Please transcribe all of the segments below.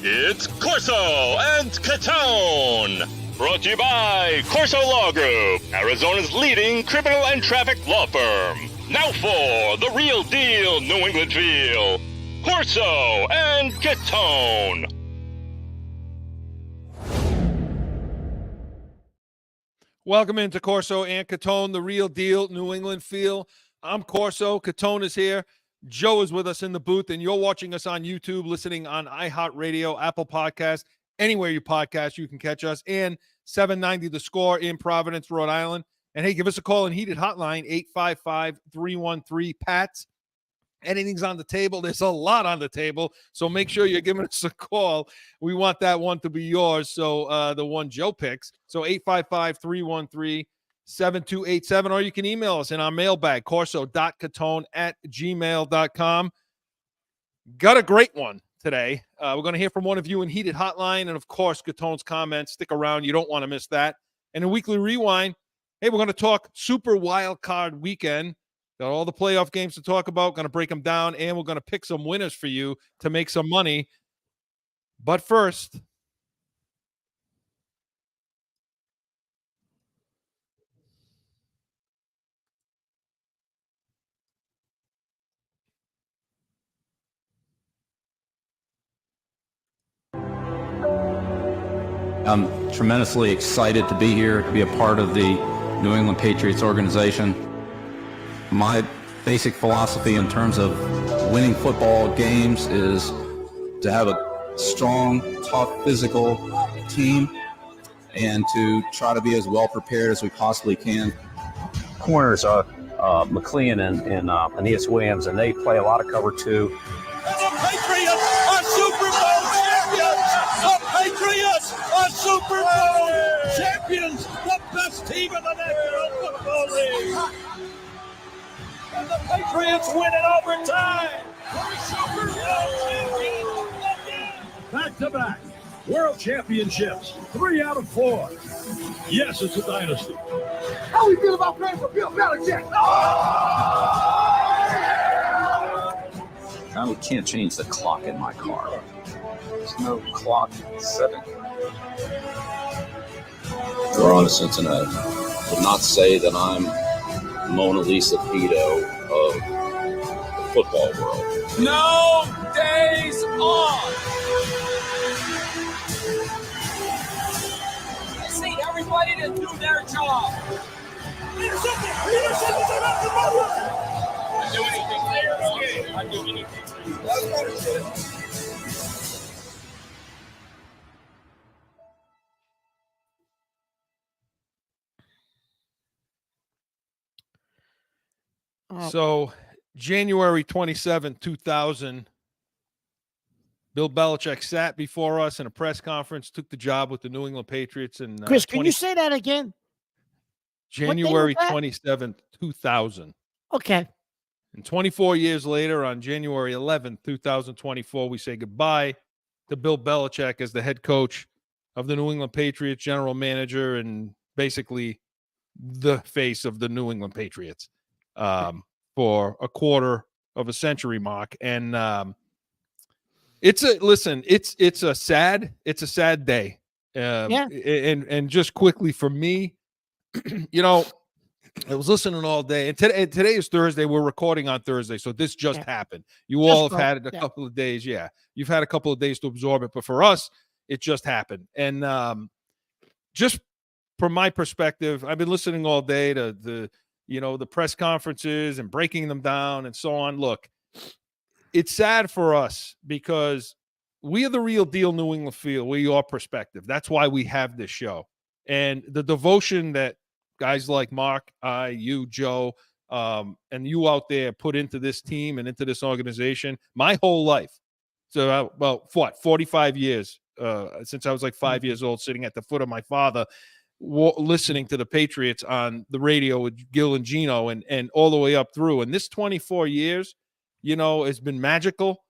It's CORSO and CATONE. Brought to you by CORSO Law Group, Arizona's leading criminal and traffic law firm. Now for the real deal New England feel. CORSO and CATONE. Welcome into CORSO and CATONE, the real deal New England feel. I'm CORSO. CATONE is here. Joe is with us in the booth, and you're watching us on YouTube, listening on iHeartRadio, Apple Podcasts, anywhere you podcast, you can catch us, and 790 The Score in Providence, Rhode Island. And hey, give us a call in heated hotline, 855-313-PATS. Anything's on the table. There's a lot on the table, so make sure you're giving us a call. We want that one to be yours, so the one Joe picks. So 855-313-7287, or you can email us in our mailbag, corso.catone@gmail.com. Got a great one today. We're going to hear from one of you in heated hotline, and of course, Catone's comments. Stick around. You don't want to miss that. And in Weekly Rewind, hey, we're going to talk Super Wild Card Weekend. Got all the playoff games to talk about. Going to break them down, and we're going to pick some winners for you to make some money. But first, I'm tremendously excited to be here, to be a part of the New England Patriots organization. My basic philosophy in terms of winning football games is to have a strong, tough, physical team and to try to be as well prepared as we possibly can. Corners are McLean and Aeneas Williams, and they play a lot of cover too. And the Patriots are Super Bowl champions! The Patriots are Super Bowl champions! The best team in the National Football League! And the Patriots win in overtime! Super Bowl champions again! Back-to-back World Championships, 3 out of 4. Yes, it's a dynasty. How we feel about playing for Bill Belichick? I can't change the clock in my car. There's no clock setting. Toronto, Cincinnati. Would not say that I'm Mona Lisa Vito of the football world. No days off! I just need everybody to do their job. Intercepted! Intercepted! They're not the mother! I do anything there. Okay, I do anything. That's what it is. so January 27, 2000, Bill Belichick sat before us in a press conference, took the job with the New England Patriots. And Chris, can you say that again? January 27th, 2000. Okay. And 24 years later, on January 11th, 2024, we say goodbye to Bill Belichick as the head coach of the New England Patriots, general manager, and basically the face of the New England Patriots for a quarter of a century, Mark. And it's a sad day. Yeah. And just quickly for me, I was listening all day, and today is Thursday. We're recording on Thursday, so this just happened. You all have had it a couple of days. Yeah, you've had a couple of days to absorb it, but for us, it just happened. And just from my perspective, I've been listening all day to the press conferences and breaking them down and so on. Look, it's sad for us because we are the real deal New England feel. We're your perspective. That's why we have this show. And the devotion that guys like Mark, you, Joe, and you out there put into this team and into this organization, my whole life. So, 45 years since I was like 5 years old, sitting at the foot of my father, listening to the Patriots on the radio with Gil and Gino and all the way up through. And this 24 years, has been magical.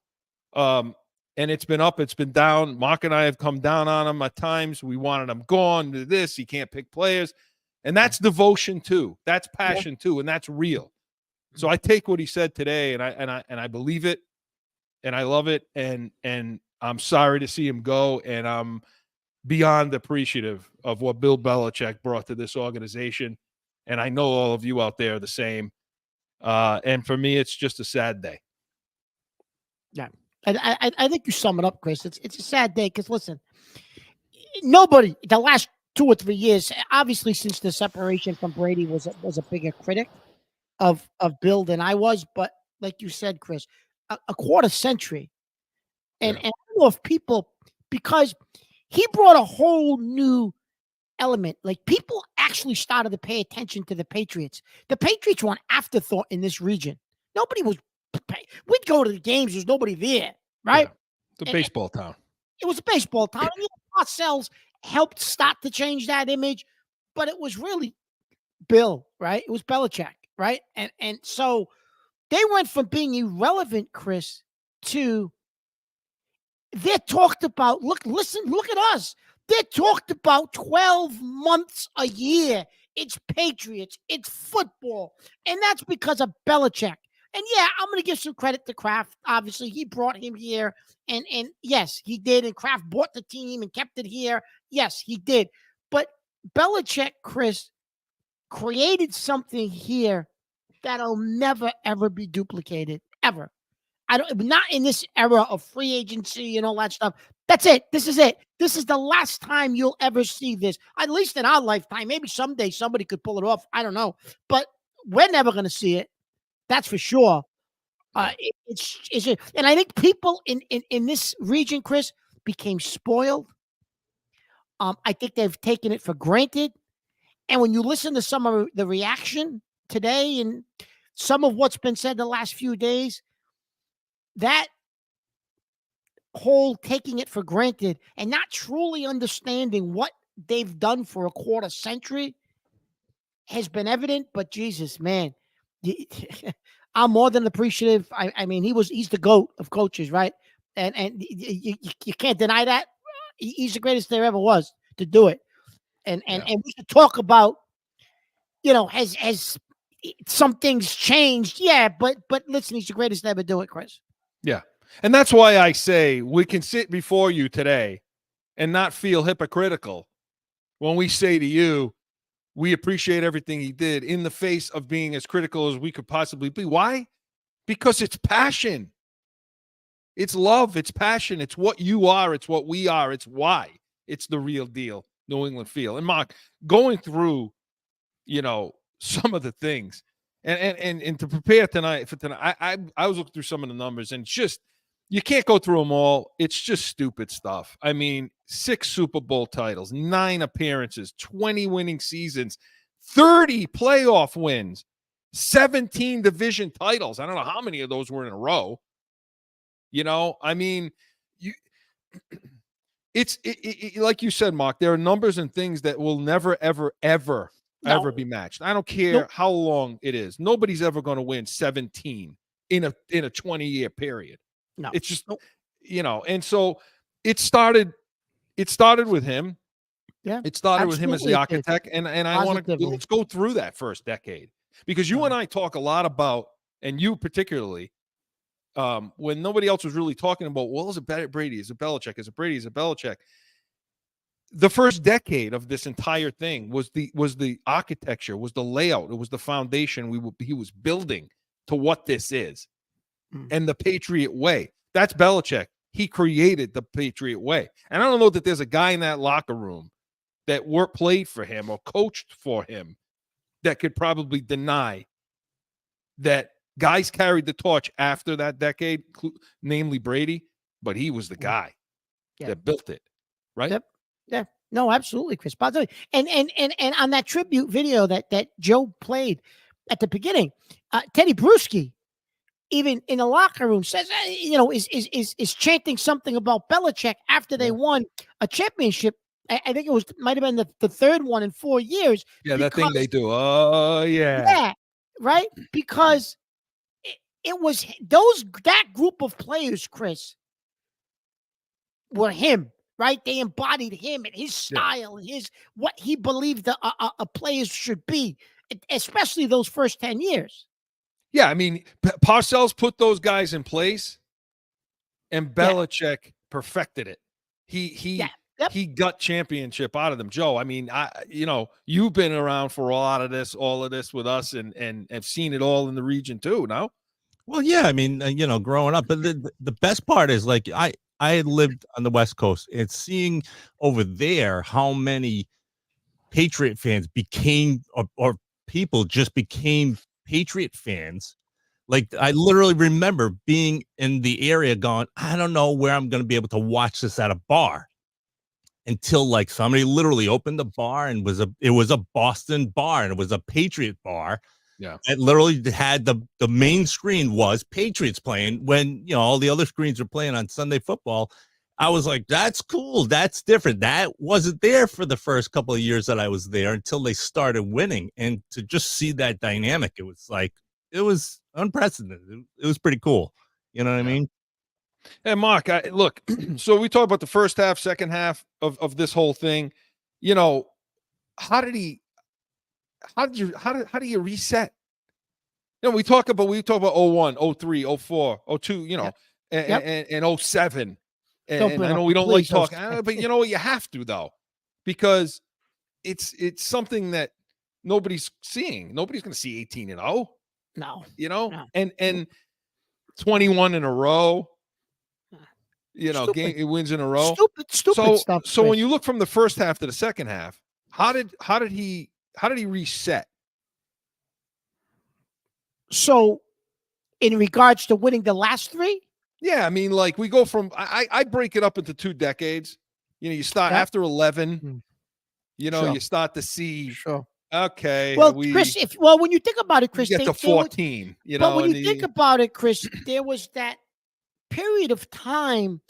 And it's been up, it's been down. Mark and I have come down on him at times. We wanted him gone to this. He can't pick players. And that's devotion too. That's passion too. And that's real. So I take what he said today and I believe it and I love it. And I'm sorry to see him go, and I'm beyond appreciative of what Bill Belichick brought to this organization. And I know all of you out there are the same. And for me, it's just a sad day. Yeah. I think you sum it up, Chris. It's a sad day because, listen, nobody, the last 2 or 3 years, obviously since the separation from Brady, was a bigger critic of Bill than I was. But like you said, Chris, a quarter century. And I don't know if people, because he brought a whole new element. Like, people actually started to pay attention to the Patriots. The Patriots were an afterthought in this region. Nobody was. We'd go to the games. There's nobody there, right? Yeah. It's a baseball town. It was a baseball town. And, Parcells helped start to change that image, but it was really Bill, right? It was Belichick, right? And so they went from being irrelevant, Chris, to they're talked about. Look at us. They're talked about 12 months a year. It's Patriots. It's football. And that's because of Belichick. And yeah, I'm going to give some credit to Kraft. Obviously, he brought him here. And yes, he did. And Kraft bought the team and kept it here. Yes, he did. But Belichick, Chris, created something here that'll never, ever be duplicated. Ever. Not in this era of free agency and all that stuff. That's it. This is it. This is the last time you'll ever see this, at least in our lifetime. Maybe someday somebody could pull it off. I don't know. But we're never going to see it. That's for sure. And I think people in this region, Chris, became spoiled. I think they've taken it for granted. And when you listen to some of the reaction today and some of what's been said the last few days, that whole taking it for granted and not truly understanding what they've done for a quarter century has been evident. But Jesus, man, I'm more than appreciative. I mean, he's the GOAT of coaches, right? And you can't deny that. He's the greatest there ever was to do it. And we should talk about, has some things changed? Yeah, but listen, he's the greatest to ever do it, Chris. Yeah. And that's why I say we can sit before you today and not feel hypocritical when we say to you, we appreciate everything he did in the face of being as critical as we could possibly be. Why? Because it's passion. It's love. It's passion. It's what you are. It's what we are. It's why. It's the real deal, New England feel. And Mark, going through, some of the things and to prepare for tonight, I was looking through some of the numbers and just, you can't go through them all. It's just stupid stuff. I mean, 6 Super Bowl titles, 9 appearances, 20 winning seasons, 30 playoff wins, 17 division titles. I don't know how many of those were in a row. I mean, it's like you said, Mark, there are numbers and things that will never, ever, ever, ever be matched. I don't care how long it is. Nobody's ever going to win 17 in a 20-year period. No, it's just, and so it started with him. Yeah. It started with him as the architect. And I want to, let's go through that first decade, because you and I talk a lot about, and you particularly, when nobody else was really talking about, well, is it Brady? Is it Belichick? Is it Brady? Is it Belichick? The first decade of this entire thing was the architecture, was the layout. It was the foundation he was building to what this is. And the Patriot way. That's Belichick. He created the Patriot way. And I don't know that there's a guy in that locker room that played for him or coached for him that could probably deny that guys carried the torch after that decade, namely Brady, but he was the guy that built it, right? Yep. Yeah. No, absolutely, Chris. And on that tribute video that Joe played at the beginning, Teddy Bruschi, even in the locker room, says, is chanting something about Belichick after they won a championship. I think might have been the third one in 4 years. Yeah, that thing they do. Oh, yeah. Yeah, right? Because it was that group of players, Chris, were him, right? They embodied him and his style and what he believed a players should be, especially those first 10 years. Yeah, I mean, Parcells put those guys in place, and Belichick perfected it. Yeah. Yep. He got championship out of them. Joe, I mean, you've been around for all of this with us and have seen it all in the region too, no? Well, yeah, I mean, growing up, but the best part is like I had lived on the West Coast and seeing over there how many Patriot fans became or people just became Patriot fans. Like I literally remember being in the area going, I don't know where I'm going to be able to watch this at a bar. Until like somebody literally opened the bar and it was a Boston bar and it was a Patriot bar. Yeah. It literally had the main screen was Patriots playing when, all the other screens were playing on Sunday football. I was like, that's cool. That's different. That wasn't there for the first couple of years that I was there until they started winning. And to just see that dynamic, it was unprecedented. It was pretty cool. You know what I mean? Hey, Mark, look, so we talk about the first half, second half of this whole thing. How do you reset? We talk about 01, 03, 04, 02, and 07. And I know we don't like talking, but you know what? You have to, though, because it's something that nobody's seeing. Nobody's going to see 18-0. No. No. And 21 in a row. Game wins in a row. Stupid stuff. So when you look from the first half to the second half, how did he reset? So, in regards to winning the last three, yeah, I mean, like we go from I break it up into 2 decades. You start after 11. Sure. You start to see. Sure. Okay. Well, Chris, when you think about it, Chris, you get to 14. But when you think about it, Chris, there was that period of time.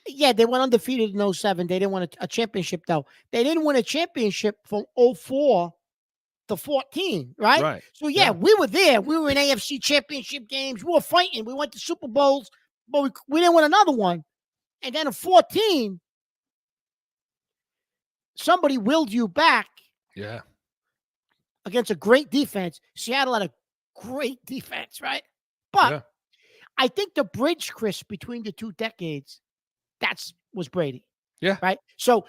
Yeah, they went undefeated in 07. They didn't win a championship, though. They didn't win a championship from 04 to 14, right? Right. So, yeah, we were there. We were in AFC championship games. We were fighting. We went to Super Bowls, but we didn't win another one. And then in 14, somebody willed you back. Yeah. Against a great defense. Seattle had a great defense, right? But I think the bridge, Chris, between the 2 decades, was Brady. Yeah. Right? So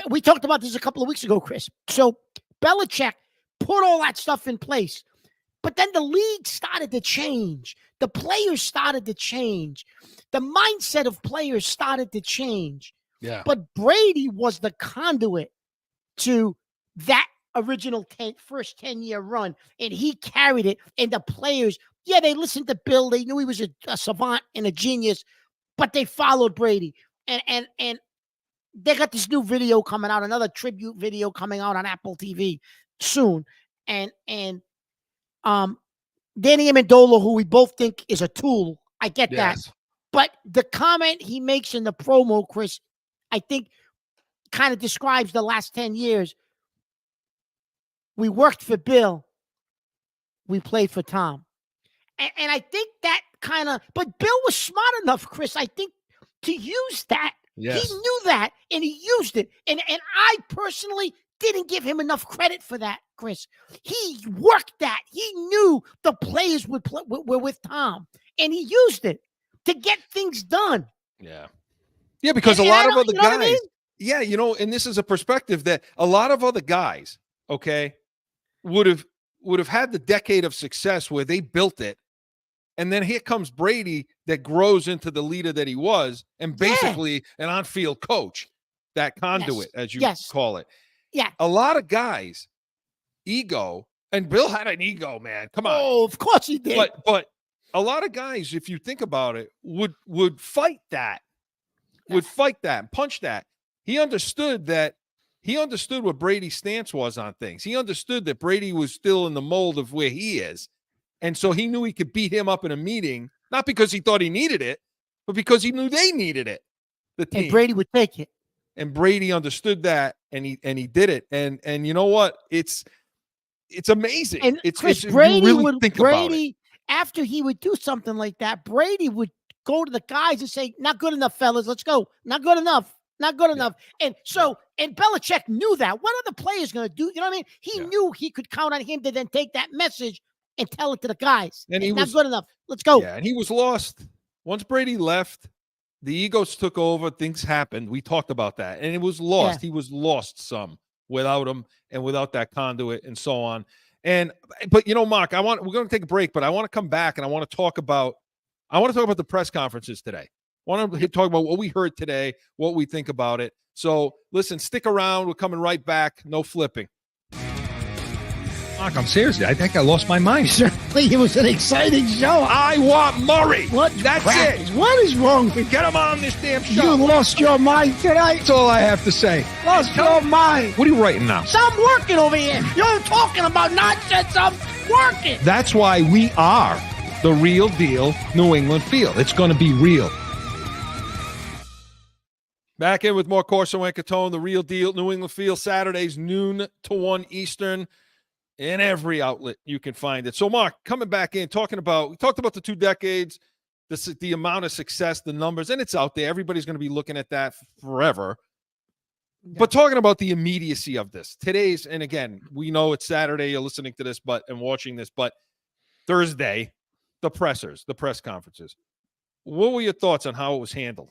we talked about this a couple of weeks ago, Chris. So Belichick put all that stuff in place. But then the league started to change. The players started to change. The mindset of players started to change. Yeah. But Brady was the conduit to that original first 10-year run, and he carried it. And the players, they listened to Bill. They knew he was a savant and a genius, but they followed Brady. And they got this new video coming out, another tribute video coming out on Apple TV soon. And Danny Amendola, who we both think is a tool, I get that. But the comment he makes in the promo, Chris, I think kind of describes the last 10 years. We worked for Bill. We played for Tom. And I think that but Bill was smart enough, Chris, I think, to use that. Yes. He knew that, and he used it. And I personally didn't give him enough credit for that, Chris. He worked that. He knew the players were with Tom, and he used it to get things done. Yeah. Yeah, because a lot of other guys, I mean? yeah, and this is a perspective that a lot of other guys, would have had the decade of success where they built it. And then here comes Brady that grows into the leader that he was, and basically an on-field coach, that conduit, as you call it. Yeah. A lot of guys, ego, and Bill had an ego, man. Come on. Oh, of course he did. But a lot of guys, if you think about it, would fight that, would fight that and punch that. He understood what Brady's stance was on things. He understood that Brady was still in the mold of where he is. And so he knew he could beat him up in a meeting, not because he thought he needed it, but because he knew they needed it. The team. And Brady would take it. And Brady understood that, and he did it. And you know what? It's amazing. And it's Brady you really think about it. After he would do something like that, Brady would go to the guys and say, "Not good enough, fellas. Let's go. Not good enough. Not good enough." And so, and Belichick knew that. What are the players going to do? You know what I mean? He knew he could count on him to then take that message and tell it to the guys. And he not was good enough. Let's go. Yeah, and he was lost. Once Brady left, the egos took over. Things happened. We talked about that, and it was lost. Yeah. He was lost some without him and without that conduit and so on. But Mark, we're going to take a break, but I want to come back and I want to talk about the press conferences today. I want to talk about what we heard today, what we think about it. So listen, stick around. We're coming right back. No flipping. Mark, I'm serious. I think I lost my mind. Certainly, it was an exciting show. I want Murray. That's it. What is wrong with Get him on this damn show. you? Lost your mind tonight. That's all I have to say. Lost your mind. What are you writing now? So I'm working over here. You're talking about nonsense. I'm working. That's why we are the real deal New England Field. It's going to be real. Back in with more Corso and Catone, the real deal New England Field, Saturdays, noon to 1 Eastern. In every outlet you can find it. So, Mark, coming back in, we talked about the 2 decades, the amount of success, the numbers, and it's out there. Everybody's going to be looking at that forever. Yeah. But talking about the immediacy of this, today's, and again, we know it's Saturday, you're listening to this and watching this, but Thursday, the press conferences. What were your thoughts on how it was handled?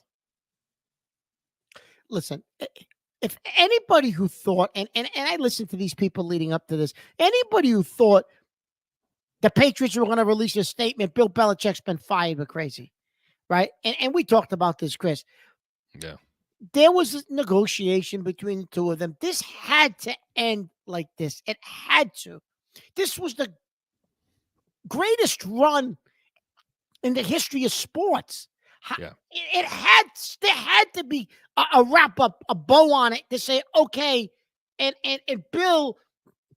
Listen, if anybody who thought, and I listened to these people leading up to this, anybody who thought the Patriots were going to release a statement, Bill Belichick's been fired, were crazy, right? And we talked about this, Chris. Yeah. There was a negotiation between the two of them. This had to end like this. It had to. This was the greatest run in the history of sports. Yeah. There had to be a wrap up, a bow on it to say, okay, and Bill,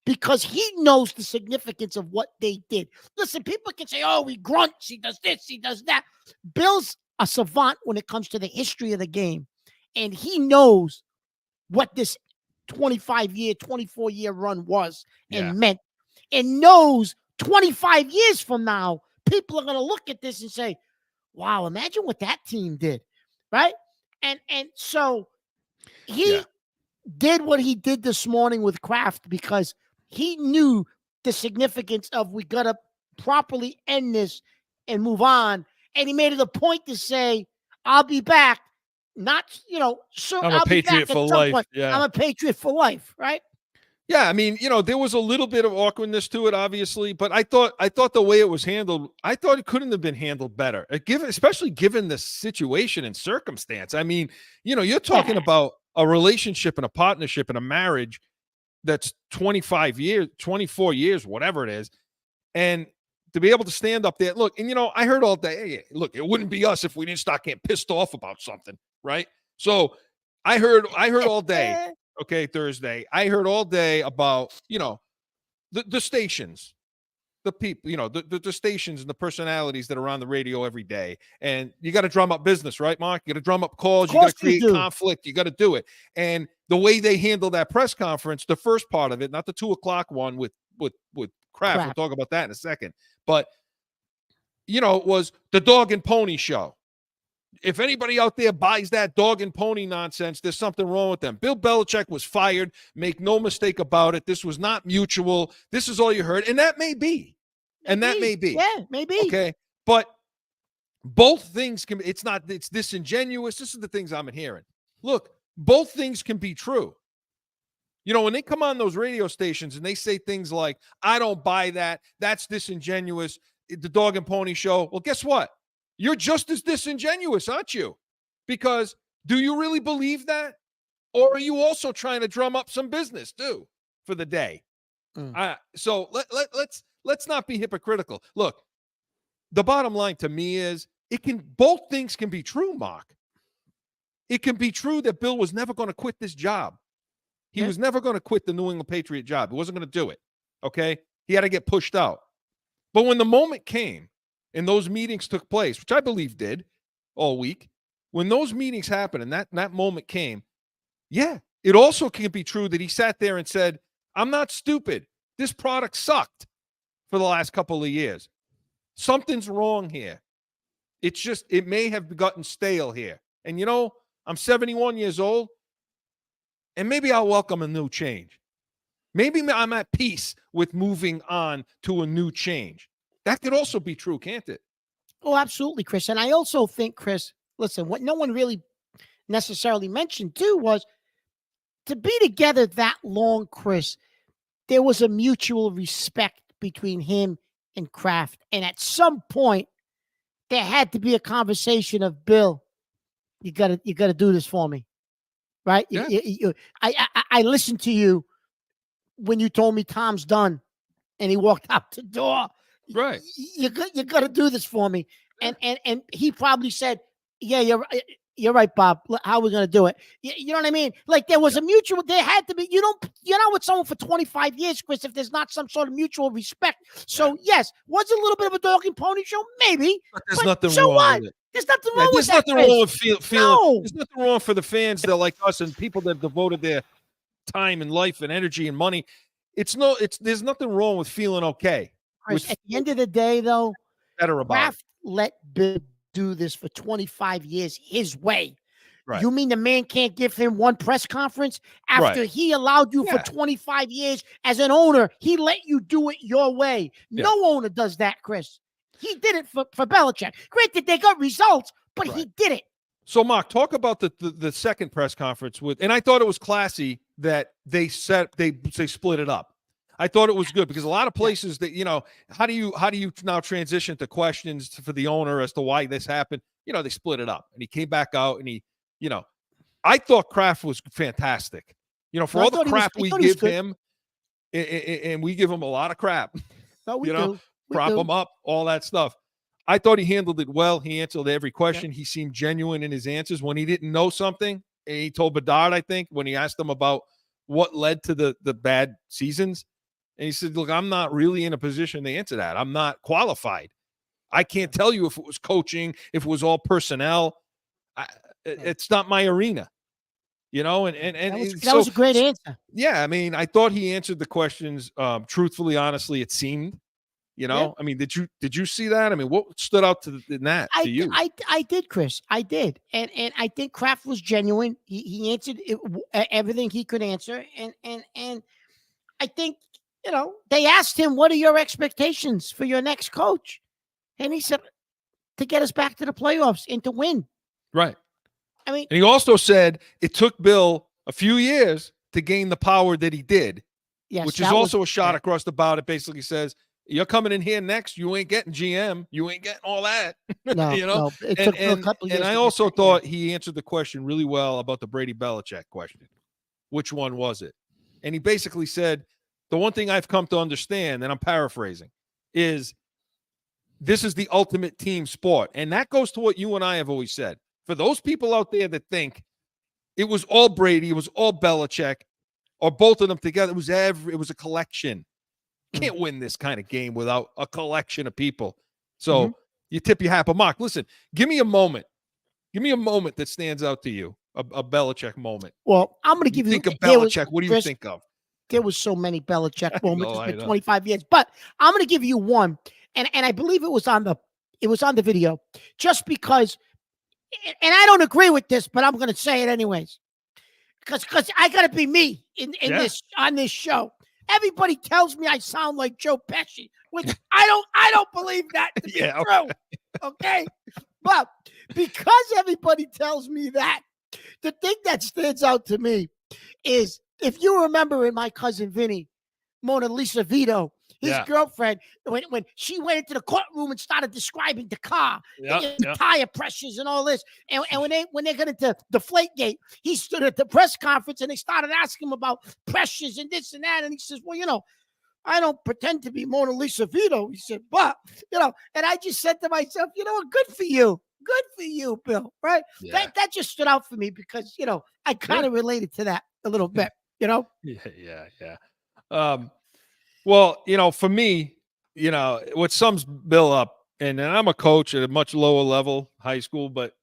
because he knows the significance of what they did. Listen, people can say, oh, he grunts, he does this, he does that. Bill's a savant when it comes to the history of the game, and he knows what this 24-year run was and meant, and knows 25 years from now, people are going to look at this and say, wow, imagine what that team did, right? And so he did what he did this morning with Kraft because he knew the significance of we got to properly end this and move on. And he made it a point to say, I'll be back. Not, so I'm a Patriot for life. Yeah. I'm a Patriot for life, right? Yeah, I mean, there was a little bit of awkwardness to it, obviously, but I thought the way it was handled, I thought it couldn't have been handled better, especially given the situation and circumstance. I mean, you're talking about a relationship and a partnership and a marriage that's 25 years, 24 years, whatever it is, and to be able to stand up there, look, and I heard all day, hey, look, it wouldn't be us if we didn't start getting pissed off about something, right? So I heard all day. Okay, Thursday. I heard all day about, the stations, the people, the stations and the personalities that are on the radio every day. And you got to drum up business, right, Mark? You got to drum up calls. You got to create conflict. You got to do it. And the way they handled that press conference, the first part of it, not the 2:00 one with Kraft. We'll talk about that in a second. But, it was the dog and pony show. If anybody out there buys that dog and pony nonsense, there's something wrong with them. Bill Belichick was fired. Make no mistake about it. This was not mutual. This is all you heard. And that may be. That may be. Yeah, maybe. Okay. But both things it's disingenuous. This is the things I'm hearing. Look, both things can be true. When they come on those radio stations and they say things like, I don't buy that. That's disingenuous. The dog and pony show. Well, guess what? You're just as disingenuous, aren't you? Because do you really believe that? Or are you also trying to drum up some business too for the day? So let's not be hypocritical. Look, the bottom line to me is both things can be true, Mark. It can be true that Bill was never going to quit this job. He was never going to quit the New England Patriot job. He wasn't going to do it. Okay? He had to get pushed out. But when the moment came, and those meetings took place, which I believe did all week, when those meetings happened and that moment came, it also can be true that he sat there and said, I'm not stupid. This product sucked for the last couple of years. Something's wrong here. It may have gotten stale here. And I'm 71 years old, and maybe I'll welcome a new change. Maybe I'm at peace with moving on to a new change. That could also be true, can't it? Oh, absolutely, Chris. And I also think, Chris, listen, what no one really necessarily mentioned too was to be together that long, Chris, there was a mutual respect between him and Kraft. And at some point, there had to be a conversation of, Bill, you gotta do this for me. Right? Yeah. I listened to you when you told me Tom's done and he walked out the door. Right. You got to do this for me. And he probably said, yeah, you're right, Bob. How are we going to do it? You know what I mean? Like there was a mutual, there had to be, you're not with someone for 25 years, Chris, if there's not some sort of mutual respect. So yes, was it a little bit of a dog and pony show? Maybe. But there's nothing so wrong what? with it. There's nothing wrong with There's that. nothing wrong with feeling. No. There's nothing wrong for the fans that like us and people that devoted their time and life and energy and money. There's nothing wrong with feeling okay. Chris, at the end of the day, though, better about Kraft let Bill do this for 25 years his way. Right. You mean the man can't give him one press conference after he allowed you for 25 years as an owner? He let you do it your way. No owner does that, Chris. He did it for Belichick. Granted, they got results, but he did it. So, Mark, talk about the second press conference and I thought it was classy that they split it up. I thought it was good because a lot of places that, how do you now transition to questions for the owner as to why this happened? They split it up and he came back out and I thought Kraft was fantastic. For all the crap we give him, and we give him a lot of crap, prop him up, all that stuff. I thought he handled it well. He answered every question. He seemed genuine in his answers. When he didn't know something, and he told Bedard, I think, when he asked him about what led to the bad seasons, and he said, look, I'm not really in a position to answer that. I'm not qualified. I can't tell you if it was coaching, if it was all personnel. It's not my arena, and that was a great answer. Yeah, I mean, I thought he answered the questions truthfully, honestly. It seemed, I mean, did you see that? I mean, what stood out to you? I did, Chris. I did, and I think Kraft was genuine. He answered everything he could answer, and I think they asked him, "What are your expectations for your next coach?" And he said, "To get us back to the playoffs and to win." Right. I mean, and he also said it took Bill a few years to gain the power that he did, which is also a shot across the bow. It basically says, you're coming in here next. You ain't getting GM. You ain't getting all that. No, it took a couple years. And I also thought he answered the question really well about the Brady Belichick question. Which one was it? And he basically said, the one thing I've come to understand, and I'm paraphrasing, is this is the ultimate team sport. And that goes to what you and I have always said. For those people out there that think it was all Brady, it was all Belichick, or both of them together, it was a collection. Can't win this kind of game without a collection of people. So you tip your hat. But Mark, listen, give me a moment. Give me a moment that stands out to you, a Belichick moment. Well, I'm going to give you. Think of Belichick. What do you think of? There was so many Belichick moments. It's been 25 years, but I'm going to give you one, and I believe it was on the video, just because. And I don't agree with this, but I'm going to say it anyways, because I got to be me in this on this show. Everybody tells me I sound like Joe Pesci, which I don't believe that to be true. Okay. But because everybody tells me that, the thing that stands out to me is, if you remember in My Cousin Vinny, Mona Lisa Vito, his girlfriend, when she went into the courtroom and started describing the car, the tire pressures and all this, and when they got into Deflategate, he stood at the press conference and they started asking him about pressures and this and that, and he says, well, I don't pretend to be Mona Lisa Vito. He said, but, and I just said to myself, good for you. Good for you, Bill, right? Yeah. That just stood out for me because, I kind of related to that a little bit, Yeah. Well, for me, what sums Bill up, and I'm a coach at a much lower level, high school, but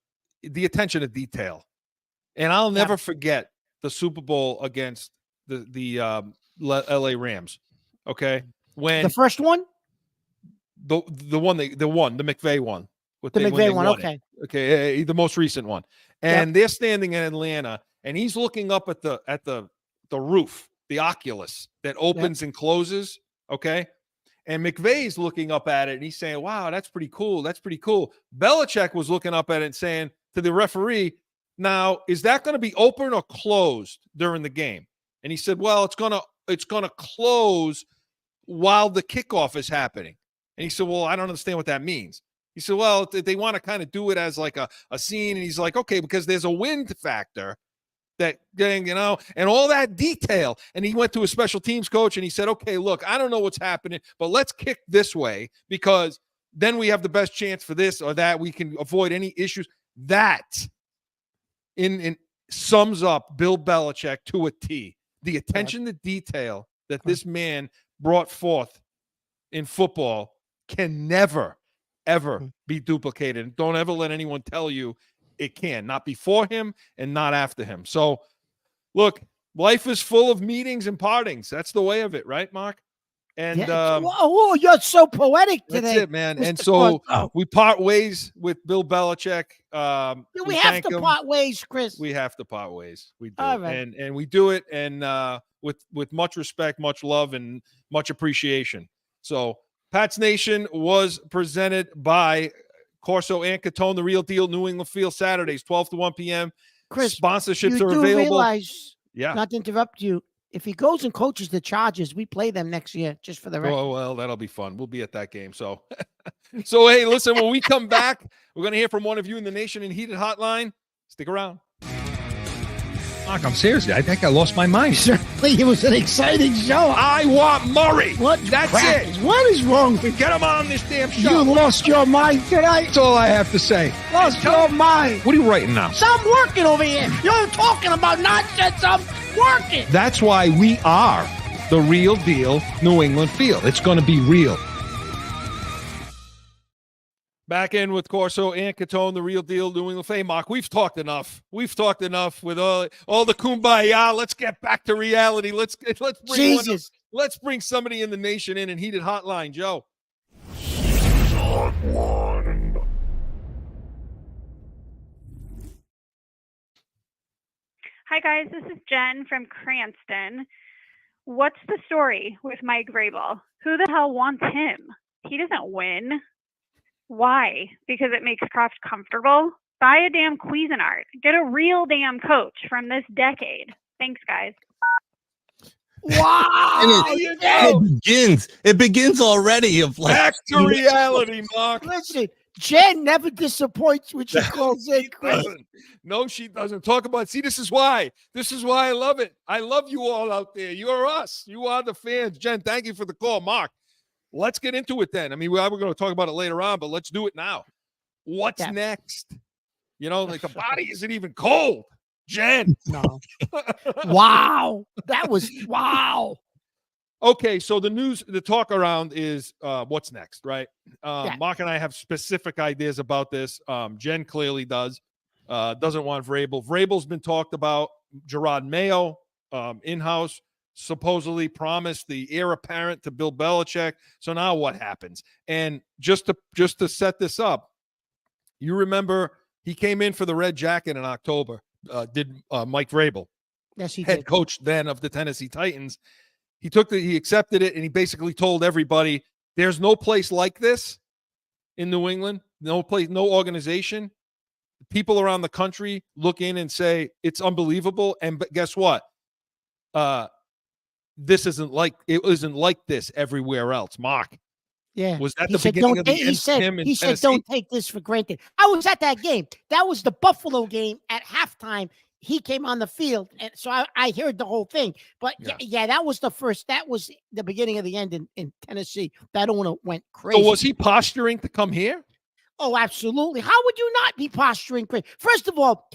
the attention to detail. And I'll never forget the Super Bowl against the LA Rams. Okay. When the first one? The one, the McVay one. The McVay one, okay. Okay, the most recent one. And they're standing in Atlanta, and he's looking up at the roof, the Oculus that opens and closes, okay? And McVay's looking up at it, and he's saying, wow, that's pretty cool. That's pretty cool. Belichick was looking up at it and saying, to the referee, now, is that going to be open or closed during the game? And he said, well, it's going to close while the kickoff is happening. And he said, well, I don't understand what that means. He said, well, they want to kind of do it as like a scene. And he's like, okay, because there's a wind factor that, you know, and all that detail. And he went to a special teams coach and he said, okay, look, I don't know what's happening, but let's kick this way because then we have the best chance for this or that. We can avoid any issues. That in sums up Bill Belichick to a T. The attention to detail that this man brought forth in football can never, ever be duplicated. And don't ever let anyone tell you it can. Not before him and not after him. So, look, life is full of meetings and partings. That's the way of it, right, Mark? And you're so poetic today. That's it, man. Mr. And so CORSO. we part ways with Bill Belichick. We have to part ways, Chris. We have to part ways. We do. All right. And we do it and with much respect, much love, and much appreciation. So Pats Nation was presented by Corso and Catone, the real deal, New England Field, Saturdays, 12 to 1 p.m. Chris, sponsorships you are do available. Realize, yeah. Not to interrupt you, if he goes and coaches the Chargers, we play them next year, just for the record. Oh, well, that'll be fun. We'll be at that game. So, hey, listen, when we come back, we're going to hear from one of you in the Nation in Heated Hotline. Stick around. Mark, I'm serious. I think I lost my mind. Certainly, it was an exciting show. I want Murray. What? That's crap? it. What is wrong with Get him on this damn show. you? Lost your mind tonight. That's all I have to say. Lost your mind. What are you writing now? So I'm working over here. You're talking about nonsense. I'm working. That's why we are the real deal New England Field. It's going to be real. Back in with Corso and Catone, the real deal, New England Fame. Mark, we've talked enough. We've talked enough with all the kumbaya. Let's get back to reality. Let's bring Jesus. Let's bring somebody in the Nation in Heated Hotline, Joe. Hi, guys. This is Jen from Cranston. What's the story with Mike Vrabel? Who the hell wants him? He doesn't win. Why? Because it makes Kraft comfortable? Buy a damn Cuisinart. Get a real damn coach from this decade. Thanks, guys. Wow. It begins already of like Back to reality, Mark. Listen, Jen never disappoints when she calls in, Chris. No, she doesn't. Talk about, see, this is why I love it. I love you all out there. You're us. You are the fans. Jen, thank you for the call. Mark, let's get into it then. I mean, we're going to talk about it later on, but let's do it now. What's next? You know, like the body isn't even cold. Jen. No. Wow. That was wow. Okay, so the talk around is what's next, right? Mark and I have specific ideas about this. Jen clearly doesn't want Vrabel. Vrabel's been talked about. Gerard Mayo, in-house, supposedly promised the heir apparent to Bill Belichick. So now what happens? And just to set this up, you remember he came in for the red jacket in October. Did Mike Vrabel? Yes, he head did. coach then of the Tennessee Titans. He accepted it, and he basically told everybody, there's no place like this in New England, no place, no organization. People around the country look in and say, it's unbelievable. And but guess what? This isn't like this everywhere else. Mark. Yeah. Was that He the said, beginning "Don't of the take-" end he for said, him in he said, Tennessee? don't take this for granted. I was at that game. That was the Buffalo game at halftime. He came on the field, and so I heard the whole thing. But yeah, that was the beginning of the end in Tennessee. That owner went crazy. So was he posturing to come here? Oh, absolutely. How would you not be posturing crazy? First of all,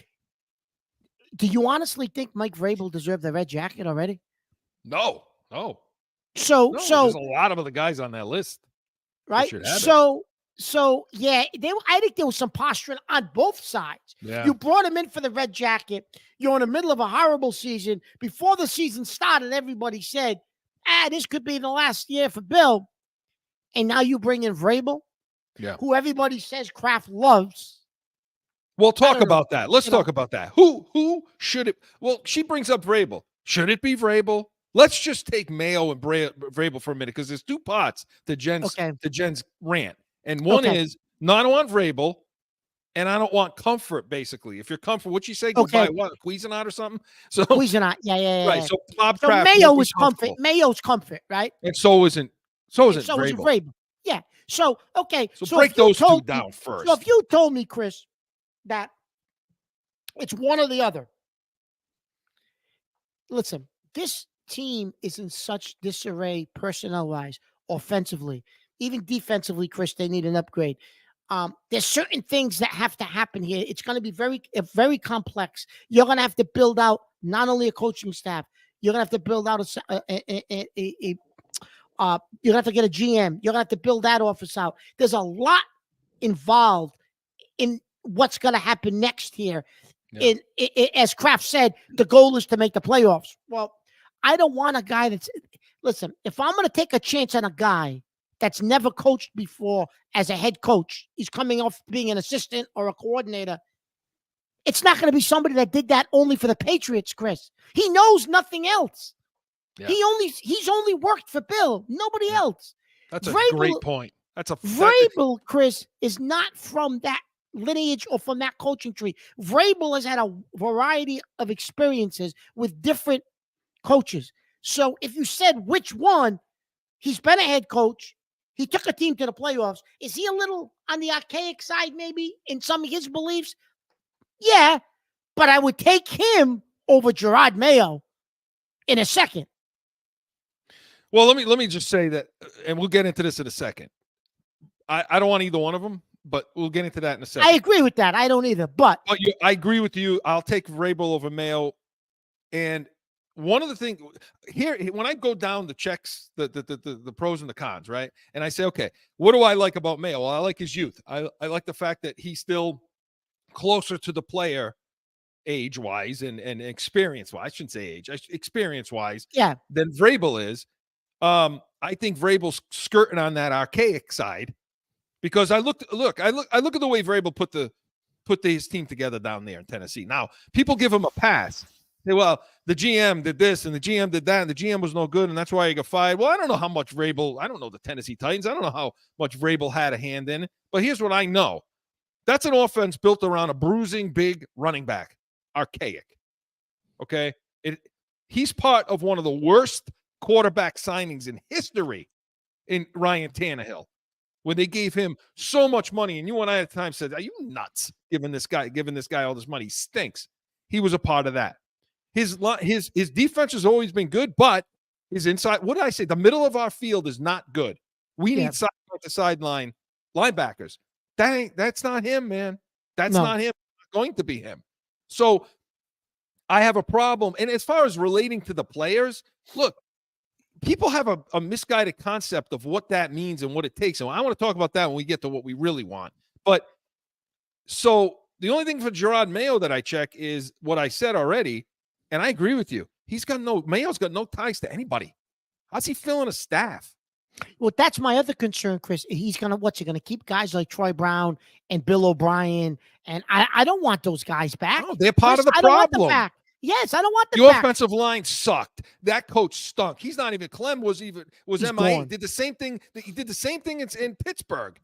do you honestly think Mike Vrabel deserved the red jacket already? No. So there's a lot of other guys on that list. Right. So yeah, I think there was some posturing on both sides. Yeah. You brought him in for the red jacket. You're in the middle of a horrible season. Before the season started, everybody said, this could be the last year for Bill. And now you bring in Vrabel, who everybody says Kraft loves. We'll talk about that. Let's talk about that. Who should it? Well, she brings up Vrabel. Should it be Vrabel? Let's just take Mayo and Vrabel for a minute, because there's two parts to Jen's rant. And one is not on Vrabel, and I don't want comfort. Basically, if you're comfort, what you say? Goodbye, what Cuisinart or something? So Cuisinart, yeah. Right. So Bob So Kraft Mayo is comfort. Mayo's comfort, right? And so isn't Vrabel. Vrabel. Yeah. So okay. So break those two down first. So if you told me, Chris, that it's one or the other, listen, this team is in such disarray personnel-wise, offensively, even defensively, Chris, they need an upgrade. There's certain things that have to happen here. It's going to be very complex. You're going to have to build out not only a coaching staff, you're going to have to build out you're going to have to get a GM. You're going to have to build that office out. There's a lot involved in what's going to happen next here. Yeah. As Kraft said, the goal is to make the playoffs. Well, I don't want a guy listen, if I'm going to take a chance on a guy that's never coached before as a head coach, he's coming off being an assistant or a coordinator, it's not going to be somebody that did that only for the Patriots, Chris. He knows nothing else. Yeah. He's only worked for Bill, nobody else. That's a great point. Vrabel, Chris, is not from that lineage or from that coaching tree. Vrabel has had a variety of experiences with different coaches. So if you said which one, he's been a head coach. He took a team to the playoffs. Is he a little on the archaic side maybe in some of his beliefs? Yeah, but I would take him over Gerard Mayo in a second. Well, let me just say that, and we'll get into this in a second. I don't want either one of them, but we'll get into that in a second. I agree with that. I don't either, but I agree with you. I'll take Vrabel over Mayo. And one of the things here, when I go down the checks, the pros and the cons, right? And I say, okay, what do I like about Mayo? Well, I like his youth. I like the fact that he's still closer to the player age-wise and experience-wise. I shouldn't say age, experience-wise. Yeah. Than Vrabel is. I think Vrabel's skirting on that archaic side because I look at the way Vrabel put his team together down there in Tennessee. Now, people give him a pass. Say, well, the GM did this and the GM did that and the GM was no good and that's why he got fired. Well, I don't know how much Vrabel, I don't know the Tennessee Titans. I don't know how much Vrabel had a hand in it, but here's what I know. That's an offense built around a bruising, big running back. Archaic. Okay? He's part of one of the worst quarterback signings in history in Ryan Tannehill, when they gave him so much money. And you and I at the time said, are you nuts giving this guy all this money? He stinks. He was a part of that. His defense has always been good, but his inside, what did I say? The middle of our field is not good. We need sideline to sideline linebackers. That's not him, man. That's not him. It's not going to be him. So I have a problem. And as far as relating to the players, look, people have a misguided concept of what that means and what it takes. And I want to talk about that when we get to what we really want. But so the only thing for Gerard Mayo that I check is what I said already. And I agree with you. Mayo's got no ties to anybody. How's he filling a staff? Well, that's my other concern, Chris. What's he gonna keep guys like Troy Brown and Bill O'Brien? And I don't want those guys back. No, they're part of the problem. I don't want them back. Yes, I don't want them back. The offensive line sucked. That coach stunk. He's not even. Clem was MIA. Gone. Did the same thing. He did the same thing in Pittsburgh.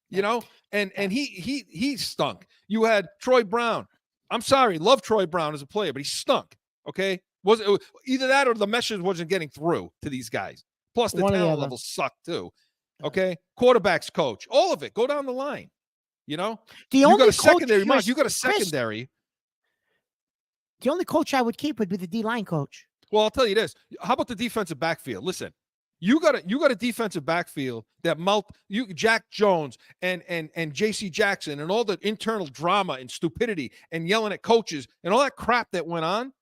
You know, and he stunk. You had Troy Brown. I'm sorry, love Troy Brown as a player, but he stunk. Okay, was either that or the message wasn't getting through to these guys. Plus the talent level sucked too. Okay, quarterbacks coach, all of it. Go down the line. You know, you got a secondary. Mark, you got a secondary. The only coach I would keep would be the D-line coach. Well, I'll tell you this. How about the defensive backfield? Listen, you got a defensive backfield that Jack Jones and J.C. Jackson and all the internal drama and stupidity and yelling at coaches and all that crap that went on.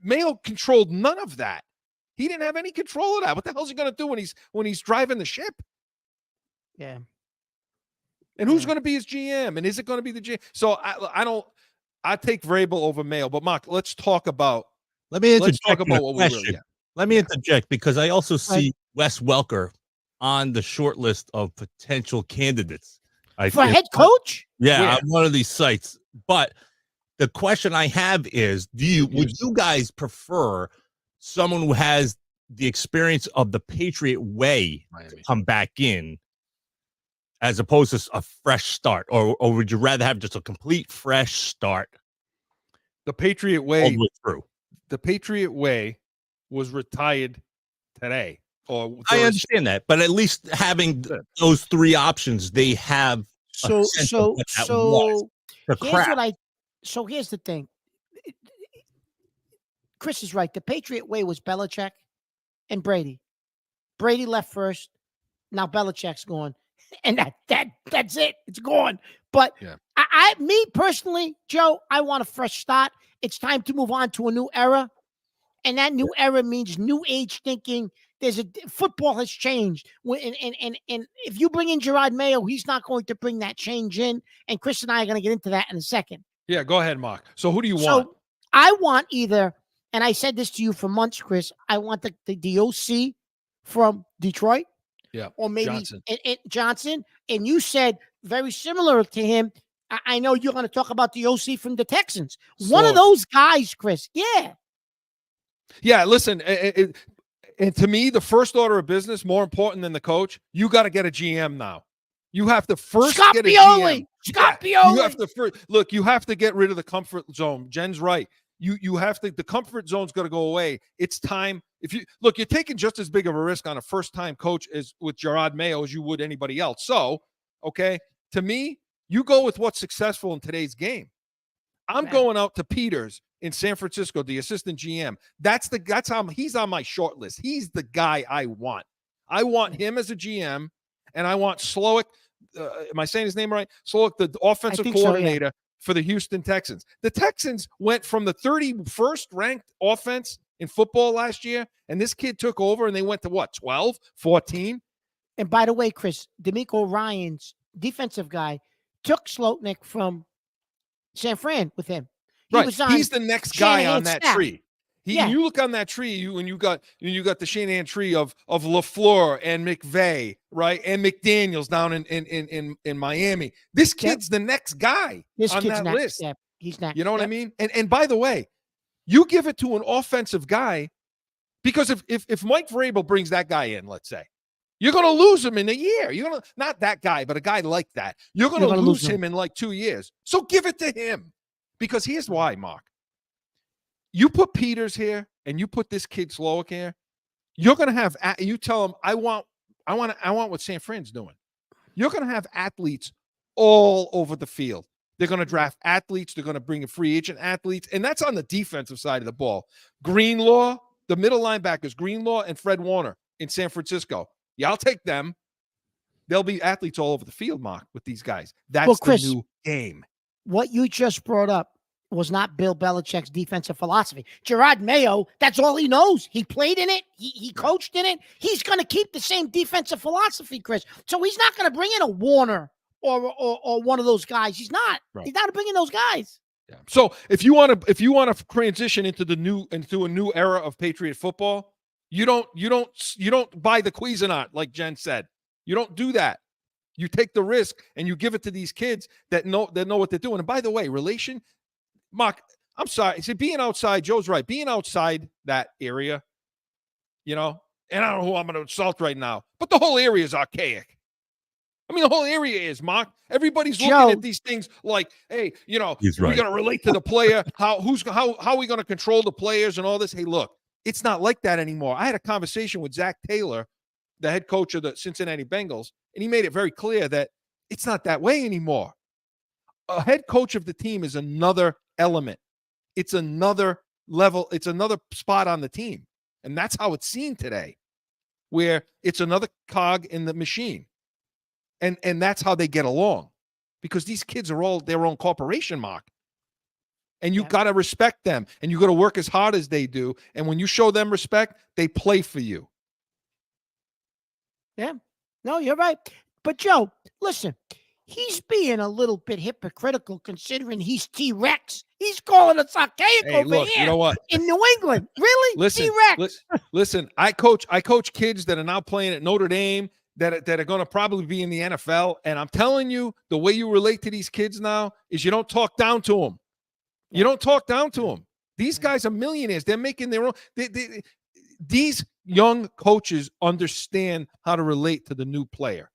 Mayo controlled none of that. He didn't have any control of that. What the hell is he going to do when he's driving the ship? Yeah. And who's going to be his GM? And is it going to be the GM? So I take Vrabel over Mayo. But Mark, let's talk about. Let me interject. Let's talk about what we really got. Let me interject because I also see Wes Welker on the short list of potential candidates. For head coach? Yeah, on one of these sites. But the question I have is, would you guys prefer someone who has the experience of the Patriot way to come back in as opposed to a fresh start, or would you rather have just a complete fresh start? The Patriot All way. the way through. The Patriot way was retired today. Or I understand that, but at least having those three options, they have. So here's the thing. Chris is right. The Patriot way was Belichick and Brady. Brady left first. Now Belichick's gone, and that's it. It's gone. But me personally, Joe, I want a fresh start. It's time to move on to a new era, and that new era means new age thinking. Football has changed, and if you bring in Gerard Mayo, he's not going to bring that change in. And Chris and I are going to get into that in a second. Yeah, go ahead, Mark. So who do you want? So I want either, and I said this to you for months, Chris. I want the OC from Detroit. Yeah, or maybe Johnson. Johnson. And you said very similar to him. I know you're going to talk about the OC from the Texans. One of those guys, Chris. Yeah. Yeah, listen, and to me, the first order of business, more important than the coach, you got to get a GM now. You have to first get a GM. Scott Pioli. You have to first look. You have to get rid of the comfort zone. Jen's right. You have to. The comfort zone's got to go away. It's time. If you look, you're taking just as big of a risk on a first-time coach as with Gerard Mayo as you would anybody else. So, okay, to me, you go with what's successful in today's game. I'm going out to Peters in San Francisco, the assistant GM. That's how he's on my short list. He's the guy I want. I want him as a GM, and I want Slowick. Am I saying his name right? Slowick, the offensive coordinator for the Houston Texans. The Texans went from the 31st ranked offense in football last year, and this kid took over, and they went to what, 12, 14? And by the way, Chris, D'Amico Ryan's defensive guy took Slotnick from San Fran with him. He's the next guy on that tree. You look on that tree, you got the Shanahan tree of LaFleur and McVay, right, and McDaniels down in Miami. This kid's the next guy on that list. Yeah, he's next. You know what I mean? And by the way, you give it to an offensive guy, because if Mike Vrabel brings that guy in, let's say, you're going to lose him in a year. You're going to, not that guy, but a guy like that. You're going to lose him in like 2 years. So give it to him, because here's why, Mark. You put Peters here and you put this kid Slowick here, you're going to have, you tell him, I want what San Fran's doing. You're going to have athletes all over the field. They're going to draft athletes. They're going to bring in free agent athletes. And that's on the defensive side of the ball. Greenlaw, the middle linebackers, Greenlaw and Fred Warner in San Francisco. Yeah, I'll take them. There'll be athletes all over the field, Mark, with these guys. That's Chris, the new game. What you just brought up was not Bill Belichick's defensive philosophy. Gerard Mayo, that's all he knows. He played in it. He coached in it. He's going to keep the same defensive philosophy, Chris. So he's not going to bring in a Warner or one of those guys. He's not. Right. He's not bringing those guys. Yeah. So if you want to transition into a new era of Patriot football, you don't buy the Cuisinart, like Jen said. You don't do that. You take the risk and you give it to these kids that know what they're doing. And by the way, Mark, I'm sorry. See, being outside, Joe's right. Being outside that area, and I don't know who I'm going to insult right now, but the whole area is archaic. I mean, the whole area is, Mark. Everybody's looking at these things like, hey, we're going to relate to the player. How are we going to control the players and all this? Hey, look, it's not like that anymore. I had a conversation with Zach Taylor, the head coach of the Cincinnati Bengals, and he made it very clear that it's not that way anymore. A head coach of the team is another element. It's another level. It's another spot on the team. And that's how it's seen today, where it's another cog in the machine. And that's how they get along, because these kids are all their own corporation, Mark. And you got to respect them, and you got to work as hard as they do. And when you show them respect, they play for you. Yeah. No, you're right. But Joe, listen, he's being a little bit hypocritical considering he's T-Rex. He's calling us archaic over here. You know what? In New England. Really? T-Rex. Listen, I coach kids that are now playing at Notre Dame that are going to probably be in the NFL. And I'm telling you, the way you relate to these kids now is you don't talk down to them. You don't talk down to them. These guys are millionaires. They're making their own. These young coaches understand how to relate to the new player.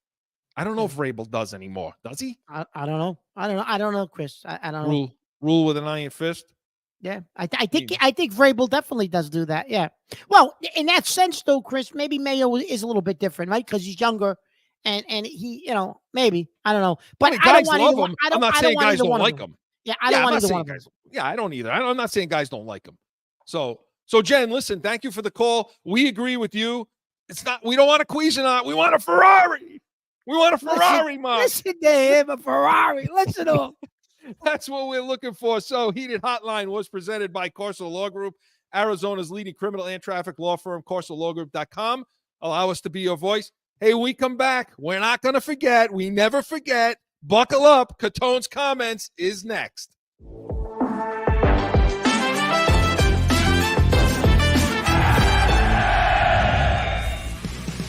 I don't know if Vrabel does anymore. Does he? I don't know. I don't know, Chris. I don't know. Rule with an iron fist. Yeah, I think Vrabel definitely does do that. Yeah. Well, in that sense, though, Chris, maybe Mayo is a little bit different, right? Because he's younger, and he, maybe I don't know. But guys love him. I'm not saying guys don't like him. Yeah, I don't want either one of them. Yeah, I don't either. I'm not saying guys don't like him. So Jen, listen, thank you for the call. We agree with you. We don't want a Cuisinart. We want a Ferrari. We want a Ferrari, Mom. Listen to him, a Ferrari. Listen to him. That's what we're looking for. So Heated Hotline was presented by CORSO Law Group, Arizona's leading criminal and traffic law firm, CORSOLawGroup.com. Allow us to be your voice. Hey, we come back. We're not going to forget. We never forget. Buckle up. Catone's Comments is next.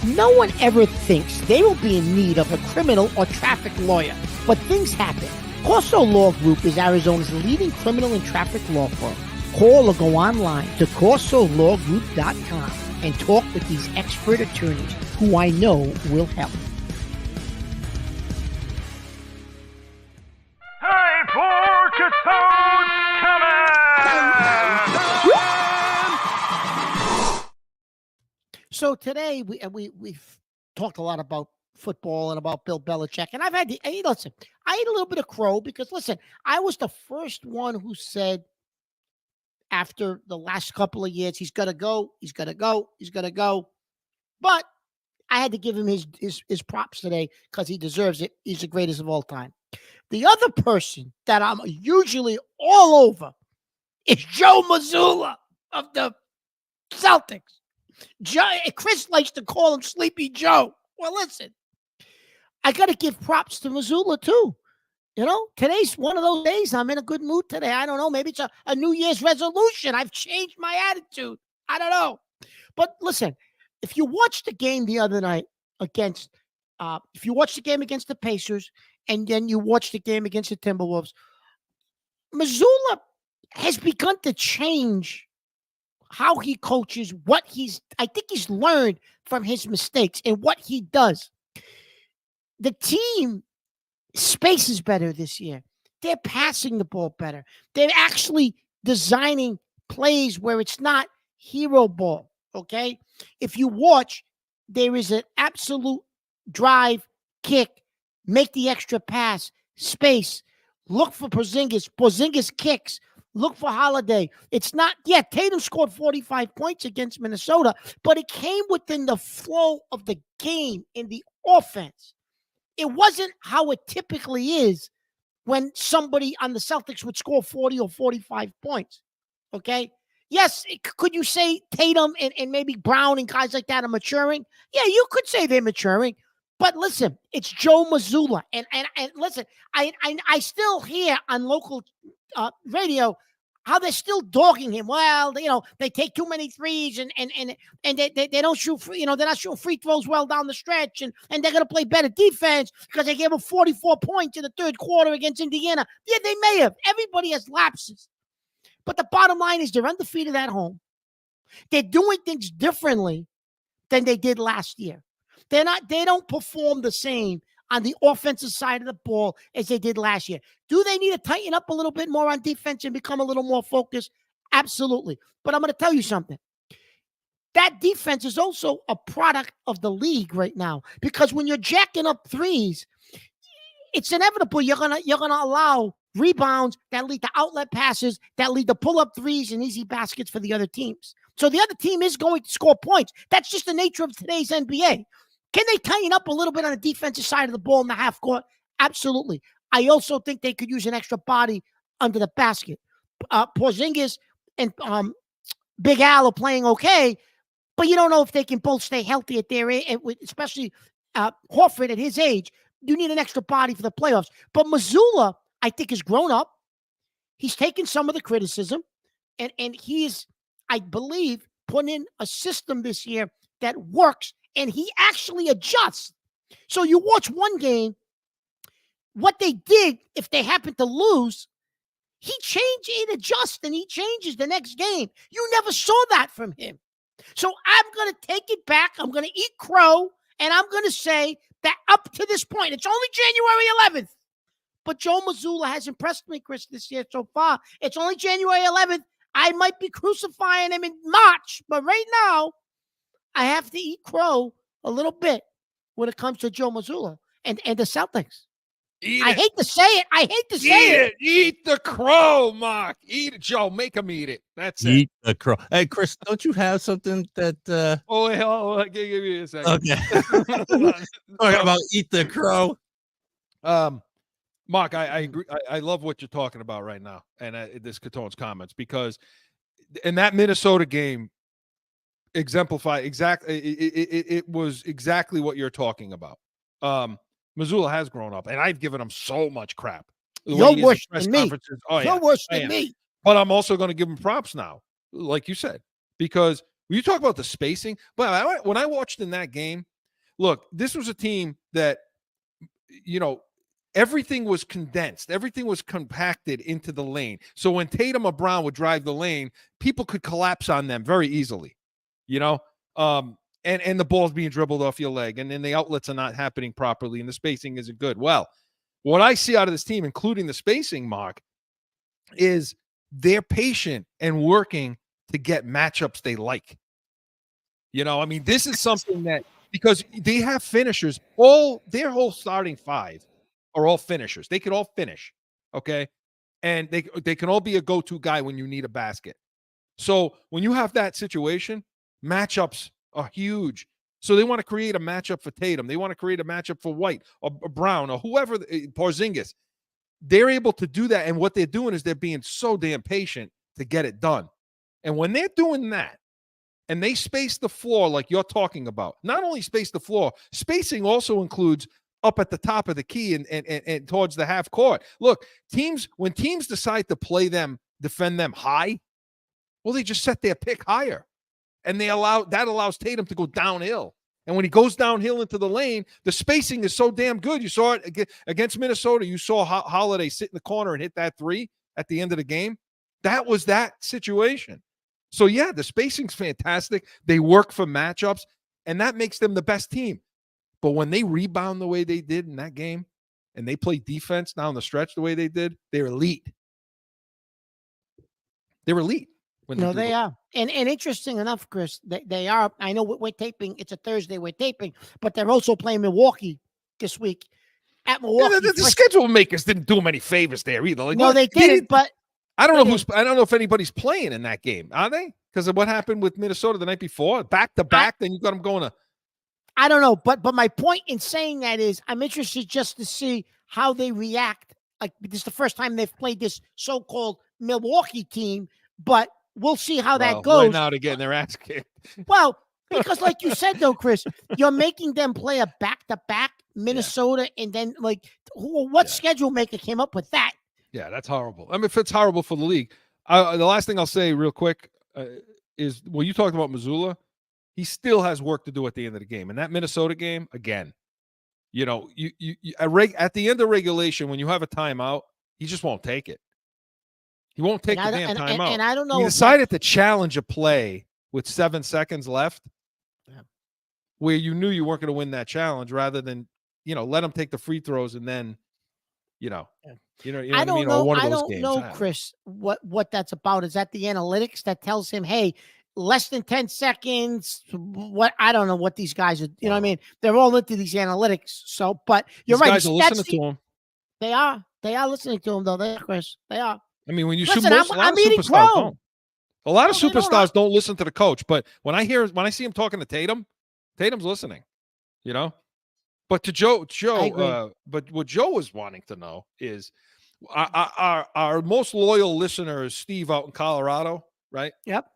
No one ever thinks they will be in need of a criminal or traffic lawyer, but things happen. CORSO Law Group is Arizona's leading criminal and traffic law firm. Call or go online to CORSOLawGroup.com and talk with these expert attorneys who I know will help. Time for Catone's Comments! So today we've talked a lot about football and about Bill Belichick, and I ate a little bit of crow because listen, I was the first one who said after the last couple of years he's gonna go. But I had to give him his props today because he deserves it. He's the greatest of all time. The other person that I'm usually all over is Joe Mazzulla of the Celtics. Chris likes to call him Sleepy Joe. Well, listen, I got to give props to Mazzulla too. Today's one of those days I'm in a good mood today. I don't know. Maybe it's a New Year's resolution. I've changed my attitude. I don't know. But listen, if you watched the game the other night against the Pacers and then you watched the game against the Timberwolves, Mazzulla has begun to change how he coaches, I think he's learned from his mistakes and what he does. The team spaces better this year. They're passing the ball better. They're actually designing plays where it's not hero ball, okay? If you watch, there is an absolute drive, kick, make the extra pass, space, look for Porzingis. Porzingis kicks. Look for Holiday. It's not, Tatum scored 45 points against Minnesota, but it came within the flow of the game in the offense. It wasn't how it typically is when somebody on the Celtics would score 40 or 45 points. Okay? Yes, could you say Tatum and maybe Brown and guys like that are maturing? Yeah, you could say they're maturing. But listen, it's Joe Mazzulla. And listen, I still hear on local radio how they're still dogging him. Well, they take too many threes and they don't shoot free, they're not shooting free throws well down the stretch and they're going to play better defense because they gave him 44 points in the third quarter against Indiana. Yeah, they may have. Everybody has lapses. But the bottom line is they're undefeated at home. They're doing things differently than they did last year. They don't perform the same on the offensive side of the ball as they did last year. Do they need to tighten up a little bit more on defense and become a little more focused? Absolutely. But I'm going to tell you something. That defense is also a product of the league right now because when you're jacking up threes, it's inevitable you're gonna allow rebounds that lead to outlet passes, that lead to pull-up threes and easy baskets for the other teams. So the other team is going to score points. That's just the nature of today's NBA. Can they tighten up a little bit on the defensive side of the ball in the half court? Absolutely. I also think they could use an extra body under the basket. Porzingis and Big Al are playing okay, but you don't know if they can both stay healthy at their age, especially Horford at his age. You need an extra body for the playoffs. But Mazzulla, I think, has grown up. He's taken some of the criticism, and he is, I believe, putting in a system this year that works, and he actually adjusts. So you watch one game, what they did if they happen to lose, he adjusts, and he changes the next game. You never saw that from him. So I'm going to take it back. I'm going to eat crow, and I'm going to say that up to this point, it's only January 11th, but Joe Mazzulla has impressed me, Chris, this year so far. It's only January 11th. I might be crucifying him in March, but right now, I have to eat crow a little bit when it comes to Joe Mazzulla and the Celtics. I hate to say it. I hate to say it. Eat the crow, Mark. Eat it, Joe. Make him eat it. That's Eat the crow. Hey, Chris, don't you have something that? Oh, wait, give me a second. Okay. Talking about eat the crow. Mark, I agree. I love what you're talking about right now, and this CATONE's comments, because in that Minnesota game, exemplify exactly. It was exactly what you're talking about. Mazzulla has grown up, and I've given him so much crap. You're worse than me. Oh, You're worse than me. But I'm also going to give him props now, like you said, because when you talk about the spacing, but when I watched in that game, look, this was a team that, everything was condensed. Everything was compacted into the lane. So when Tatum or Brown would drive the lane, people could collapse on them very easily, and the ball's being dribbled off your leg, and then the outlets are not happening properly, and the spacing isn't good. Well, what I see out of this team, including the spacing, Mark, is they're patient and working to get matchups they like. This is something that, because they have finishers, their whole starting five are all finishers. They can all finish, okay? And they can all be a go-to guy when you need a basket. So when you have that situation, matchups are huge. So they want to create a matchup for Tatum. They want to create a matchup for White or Brown or whoever, Porzingis. They're able to do that, and what they're doing is they're being so damn patient to get it done. And when they're doing that, and they space the floor like you're talking about, not only space the floor, spacing also includes up at the top of the key and towards the half court. Look, when teams decide to play them, defend them high, well, they just set their pick higher. And that allows Tatum to go downhill. And when he goes downhill into the lane, the spacing is so damn good. You saw it against Minnesota. You saw Holiday sit in the corner and hit that three at the end of the game. That was that situation. So, yeah, the spacing's fantastic. They work for matchups, and that makes them the best team. But when they rebound the way they did in that game, and they play defense down the stretch the way they did, they're elite. They're elite. They are. And interesting enough, Chris, they are. I know we're taping. It's a Thursday we're taping, but they're also playing Milwaukee this week at Milwaukee. Yeah, the schedule makers didn't do them any favors there either. No, they didn't, but I don't know if anybody's playing in that game. Are they? Because of what happened with Minnesota the night before, back to back, then you got them going to. I don't know, but my point in saying that is I'm interested just to see how they react. Like, this is the first time they've played this so-called Milwaukee team, but we'll see how that goes. Right now they're getting their ass kicked. Well, because like you said, though, Chris, you're making them play a back-to-back Minnesota, and then, what schedule maker came up with that? Yeah, that's horrible. I mean, if it's horrible for the league. The last thing I'll say real quick is, when you talked about Mazzulla, he still has work to do at the end of the game. In that Minnesota game, again, you at the end of regulation, when you have a timeout, he just won't take it. He won't take the damn timeout. And I don't know. He decided to challenge a play with 7 seconds left, where you knew you weren't going to win that challenge, rather than, let him take the free throws and then, I don't know. I don't know, Chris, what that's about. Is that the analytics that tells him, hey, less than 10 seconds? What? I don't know what these guys are. You know what I mean? They're all into these analytics. So, but you're right. Guys are listening to him. They are. They are listening to him, though. Chris. They are. I mean, when you Listen, a lot of superstars don't. A lot of superstars don't listen to the coach, but when I see him talking to Tatum, Tatum's listening, But to Joe, but what Joe was wanting to know is, our most loyal listener is Steve out in Colorado, right? Yep.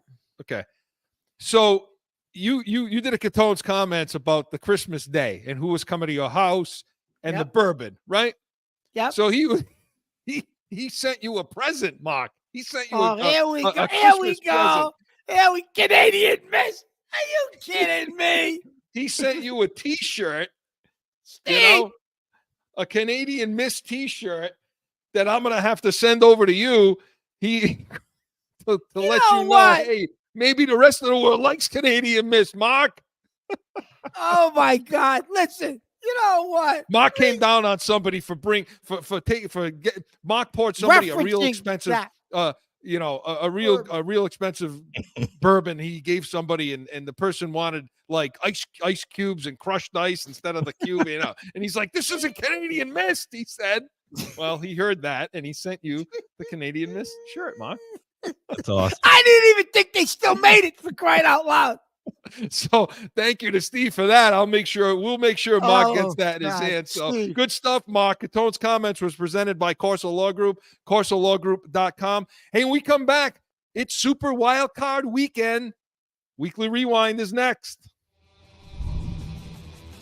Okay. So you did a CATONE's comments about the Christmas day and who was coming to your house and the bourbon, right? Yeah. So he sent you a present, Mark. He sent you here we go. Here we go. Here we Canadian Miss. Are you kidding me? He sent you a T-shirt, Steve. A Canadian Miss T-shirt that I'm gonna have to send over to you. To let you know, hey, maybe the rest of the world likes Canadian Miss, Mark. Oh my God! Listen, You know what? Mark came down on somebody Mark poured somebody a real Referencing expensive that. a real expensive bourbon he gave somebody, and the person wanted like ice cubes and crushed ice instead of the cube, and he's like, this isn't Canadian Mist, he said. Well, he heard that and he sent you the Canadian Mist shirt, Mark. That's awesome. I didn't even think they still made it, for crying out loud. So thank you to Steve for that. We'll make sure Mark gets that in his hand. So Steve. Good stuff, Mark. Catone's comments was presented by CORSO Law Group, CORSOLawGroup.com. Hey, when we come back, it's Super Wild Card Weekend. Weekly Rewind is next.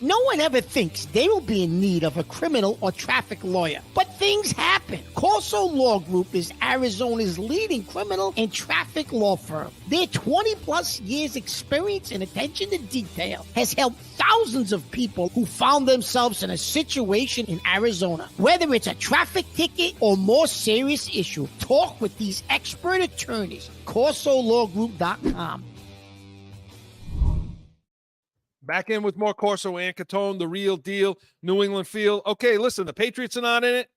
No one ever thinks they will be in need of a criminal or traffic lawyer, but things happen. CORSO Law Group is Arizona's leading criminal and traffic law firm. Their 20-plus years experience and attention to detail has helped thousands of people who found themselves in a situation in Arizona. Whether it's a traffic ticket or more serious issue, talk with these expert attorneys. CORSOLawGroup.com. Back in with more Corso and Catone, the real deal, New England feel. Okay, listen, the Patriots are not in it,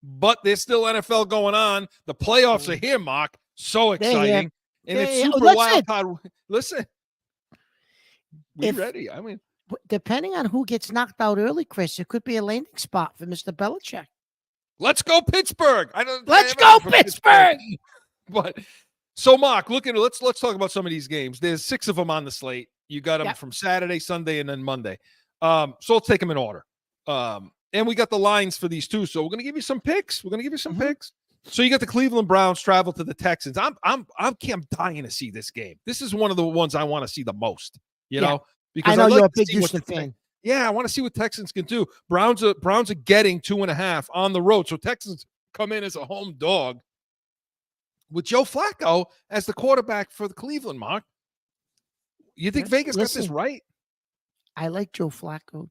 but there's still NFL going on. The playoffs are here, Mark. So exciting. And it's Super Wild Card. Listen, we're ready. I mean, depending on who gets knocked out early, Chris, it could be a landing spot for Mr. Belichick. Let's go Pittsburgh. Let's go Pittsburgh. But so, Mark, let's talk about some of these games. There's 6 of them on the slate. You got them from Saturday, Sunday, and then Monday. So let's take them in order. And we got the lines for these too. So we're going to give you some picks. Picks. So you got the Cleveland Browns travel to the Texans. I'm dying to see this game. This is one of the ones I want to see the most. You know, because I know you're a big Houston fan. Yeah, I want to see what Texans can do. Browns are getting 2.5 on the road. So Texans come in as a home dog with Joe Flacco as the quarterback for the Cleveland, Mark. You think Vegas got this right? I like Joe Flacco.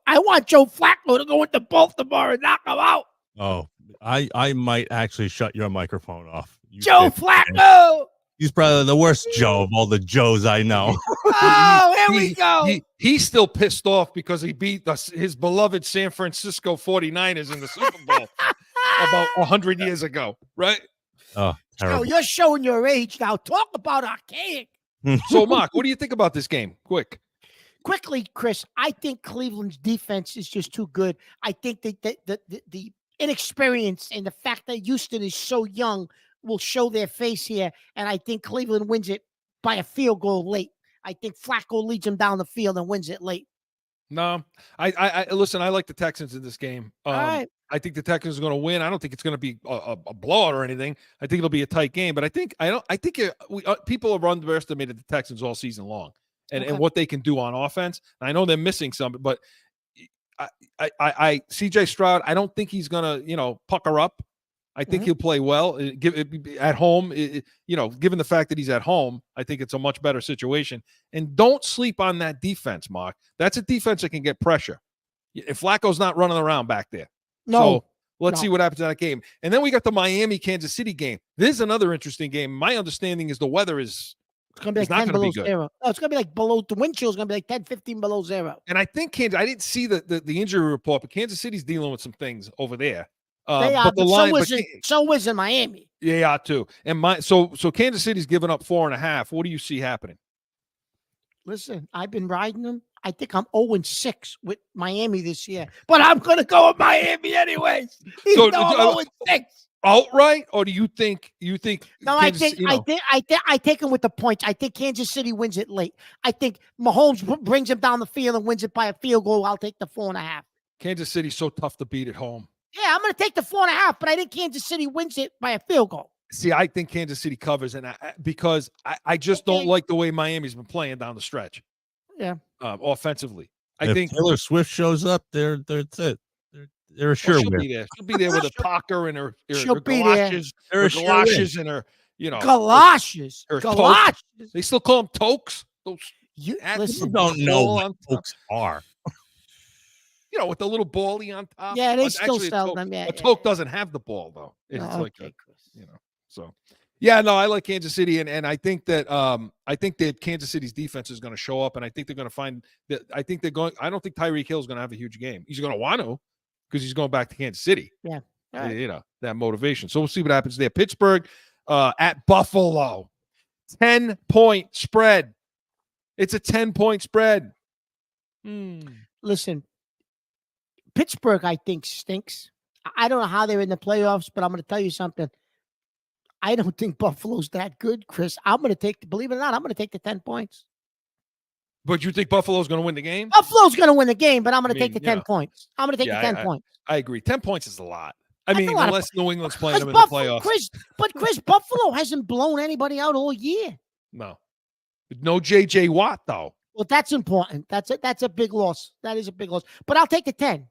I want Joe Flacco to go into Baltimore and knock him out. Oh, I might actually shut your microphone off. Joe Flacco. He's probably the worst Joe of all the Joes I know. Oh, here we go. He's still pissed off because he beat his beloved San Francisco 49ers in the Super Bowl about 100 years ago, right? Oh, terrible. You're showing your age now. Talk about archaic. So, Mark, what do you think about this game? Quickly, Chris, I think Cleveland's defense is just too good. I think that the inexperience and the fact that Houston is so young will show their face here, and I think Cleveland wins it by a field goal late. I think Flacco leads them down the field and wins it late. No, I listen. I like the Texans in this game. All right. I think the Texans are going to win. I don't think it's going to be a blowout or anything. I think it'll be a tight game. But I think people have underestimated the Texans all season long, and what they can do on offense. And I know they're missing some, but I CJ Stroud. I don't think he's going to pucker up. I think he'll play well. At home, given the fact that he's at home, I think it's a much better situation. And don't sleep on that defense, Mark. That's a defense that can get pressure. If Flacco's not running around back there. So let's see what happens in that game. And then we got the Miami-Kansas City game. This is another interesting game. My understanding is the weather is going to be like 10 below zero. No, it's going to be like the wind chill is going to be like 10, 15 below zero. And I think I didn't see the injury report, but Kansas City's dealing with some things over there. They are, but so was in Miami. Yeah, too. And so Kansas City's giving up 4.5. What do you see happening? Listen, I've been riding them. I think I'm 0-6 with Miami this year, but I'm going to go with Miami anyways. So 0-6 outright, or do you think? No, Kansas, I take them with the points. I think Kansas City wins it late. I think Mahomes brings him down the field and wins it by a field goal. I'll take the 4.5. Kansas City's so tough to beat at home. Yeah, I'm going to take the 4.5, but I think Kansas City wins it by a field goal. See, I think Kansas City covers, and because I just don't like the way Miami's been playing down the stretch. Yeah, offensively, I think Taylor Swift shows up, that's it. They're a sure win. She'll be there with a Parker and her galoshes, galoshes and her galoshes. Galoshes. They still call them toques. Those you don't know what toques are. With the little bally on top. Yeah, they still sell them. Yeah, a toque doesn't have the ball though. It's like Chris. So Yeah, no, I like Kansas City, and I think that Kansas City's defense is going to show up, and I think they're going to find that. I think they're going. I don't think Tyreek Hill is going to have a huge game. He's going to want to because he's going back to Kansas City. Yeah, right. You know, that motivation. So we'll see what happens there. Pittsburgh at Buffalo, 10-point spread. It's a 10-point spread. Listen, Pittsburgh, I think, stinks. I don't know how they're in the playoffs, but I'm going to tell you something. I don't think Buffalo's that good, Chris. Believe it or not, I'm going to take the 10 points. But you think Buffalo's going to win the game? Buffalo's going to win the game, but I'm going to take the 10 points. I'm going to take the 10 points. I agree. 10 points is a lot. I mean, unless New England's playing them in Buffalo, the playoffs. Chris, Buffalo hasn't blown anybody out all year. No J.J. Watt, though. Well, that's important. That's a big loss. That is a big loss. But I'll take the 10.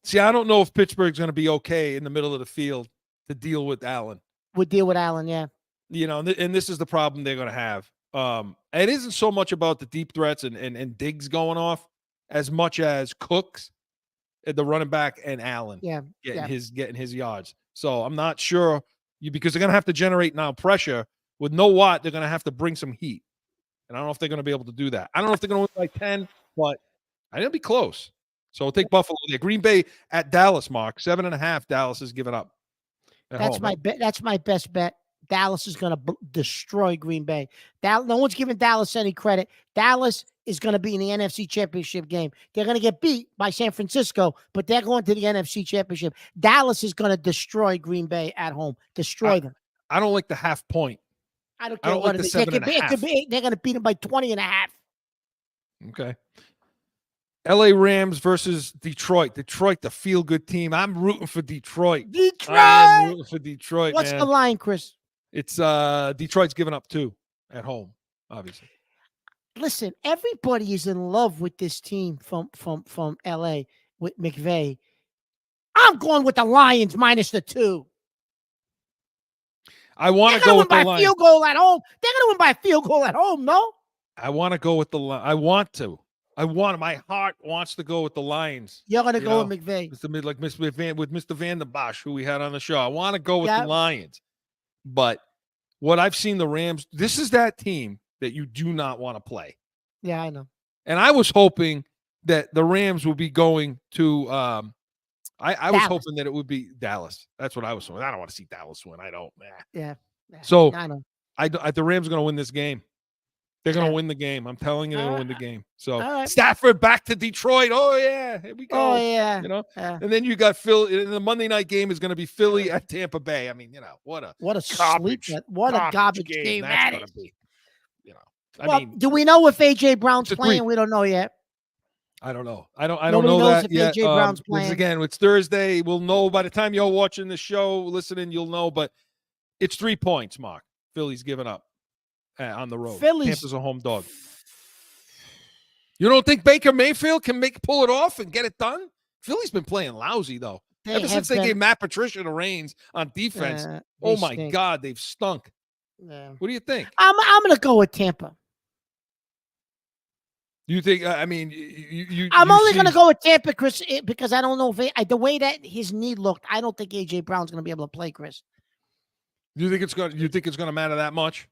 See, I don't know if Pittsburgh's going to be okay in the middle of the field to deal with Allen. Yeah. You know, and this is the problem they're going to have. It isn't so much about the deep threats and Diggs going off as much as Cooks, the running back, and Allen getting his yards. So I'm not sure because they're going to have to generate now pressure. With no Watt, they're going to have to bring some heat. And I don't know if they're going to be able to do that. I don't know if they're going to win by 10, but I think it'll be close. So we'll take Buffalo there. Green Bay at Dallas, Mark. 7.5. Dallas is giving up. That's my bet. That's my best bet. Dallas is going to destroy Green Bay. No one's giving Dallas any credit. Dallas is going to be in the NFC Championship game. They're going to get beat by San Francisco, but they're going to the NFC Championship. Dallas is going to destroy Green Bay at home. Destroy them. I don't like the half point. I don't care what like it is. the 7.5. They're going to beat them by 20.5. Okay. LA Rams versus Detroit. Detroit, the feel-good team. I'm rooting for Detroit. I'm rooting for Detroit. What's the line, Chris? It's Detroit's giving up 2 at home, obviously. Listen, everybody is in love with this team from LA with McVay. I'm going with the Lions minus the 2. I want to go with the Lions. Field goal at home. They're going to win by a field goal at home, no? I want to go with the Lions. I want to. My heart wants to go with the Lions. You're going to go with McVay. With Mr. Van der Bosch, who we had on the show. I want to go with the Lions. But what I've seen the Rams, this is that team that you do not want to play. Yeah, I know. And I was hoping that the Rams would be going to I was hoping that it would be Dallas. That's what I was hoping. I don't want to see Dallas win. I don't. Yeah. So I know. The Rams are going to win this game. They're going to win the game. I'm telling you, they're going to win the game. So Stafford back to Detroit. Oh, yeah. Here we go. Oh, yeah. You know, and then you got Philly. The Monday night game is going to be Philly at Tampa Bay. I mean, you know, what a garbage game that's that is. Be. You know, I mean, do we know if AJ Brown's playing? We don't know yet. I don't know. I don't Nobody know knows that if yet. AJ Brown's playing. Again, it's Thursday. We'll know by the time you're watching the show, listening, you'll know. But it's 3 points, Mark. Philly's giving up on the road. Tampa's a home dog. You don't think Baker Mayfield can pull it off and get it done? Philly's been playing lousy, though. Ever since they gave Matt Patricia the reins on defense, oh, my God, they've stunk. Yeah. What do you think? I'm going to go with Tampa. You think? I'm only going to go with Tampa, Chris, because I don't know if the way that his knee looked, I don't think AJ Brown's going to be able to play, Chris. You think it's going to matter that much?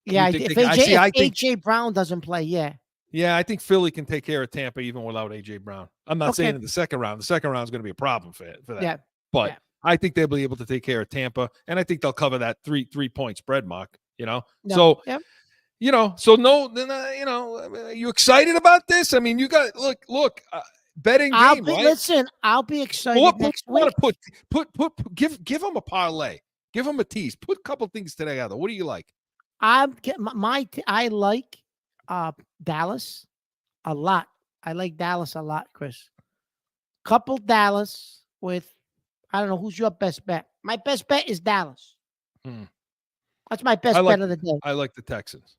Yeah, if AJ Brown doesn't play, yeah. Yeah, I think Philly can take care of Tampa even without AJ Brown. I'm not saying in the second round. The second round is going to be a problem for that. Yeah, but I think they'll be able to take care of Tampa, and I think they'll cover that 3-point spread, Mark. You know, so are you excited about this? I mean, you got look, betting game, right? Listen, I'll be excited next week. Give them a parlay, give them a tease, put a couple things together. What do you like? I like Dallas a lot. I like Dallas a lot, Chris. Couple Dallas with, I don't know, who's your best bet? My best bet is Dallas. That's my best bet of the day. I like the Texans.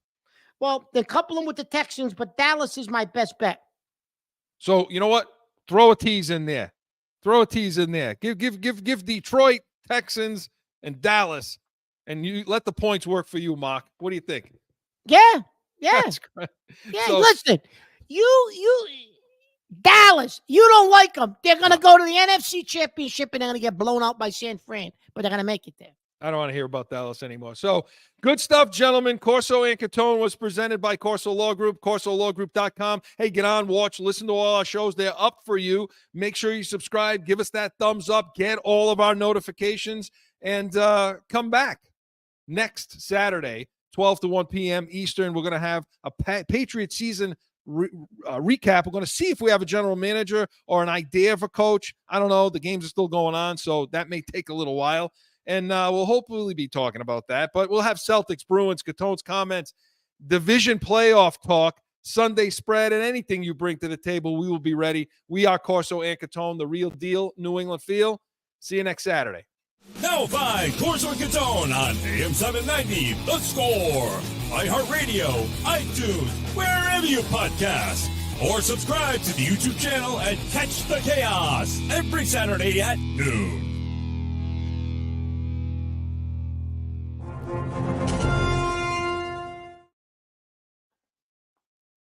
Well, they couple them with the Texans, but Dallas is my best bet. So you know what? Throw a tease in there. Give Detroit, Texans, and Dallas, and you let the points work for you, Mark. What do you think? Yeah. So, listen, you Dallas, you don't like them. They're going to go to the NFC Championship, and they're going to get blown out by San Fran, but they're going to make it there. I don't want to hear about Dallas anymore. So good stuff, gentlemen. Corso and Catone was presented by Corso Law Group, corsolawgroup.com. Hey, get on, watch, listen to all our shows. They're up for you. Make sure you subscribe. Give us that thumbs up. Get all of our notifications and come back next Saturday, 12 to 1 p.m. Eastern. We're going to have a Patriot season recap. We're going to see if we have a general manager or an idea of a coach. I don't know. The games are still going on, so that may take a little while. And we'll hopefully be talking about that. But we'll have Celtics, Bruins, Catone's comments, division playoff talk, Sunday spread, and anything you bring to the table, we will be ready. We are Corso and Catone, the real deal, New England feel. See you next Saturday. Now find Corso and Catone on AM 790, The Score, iHeartRadio, iTunes, wherever you podcast. Or subscribe to the YouTube channel and catch the chaos every Saturday at noon.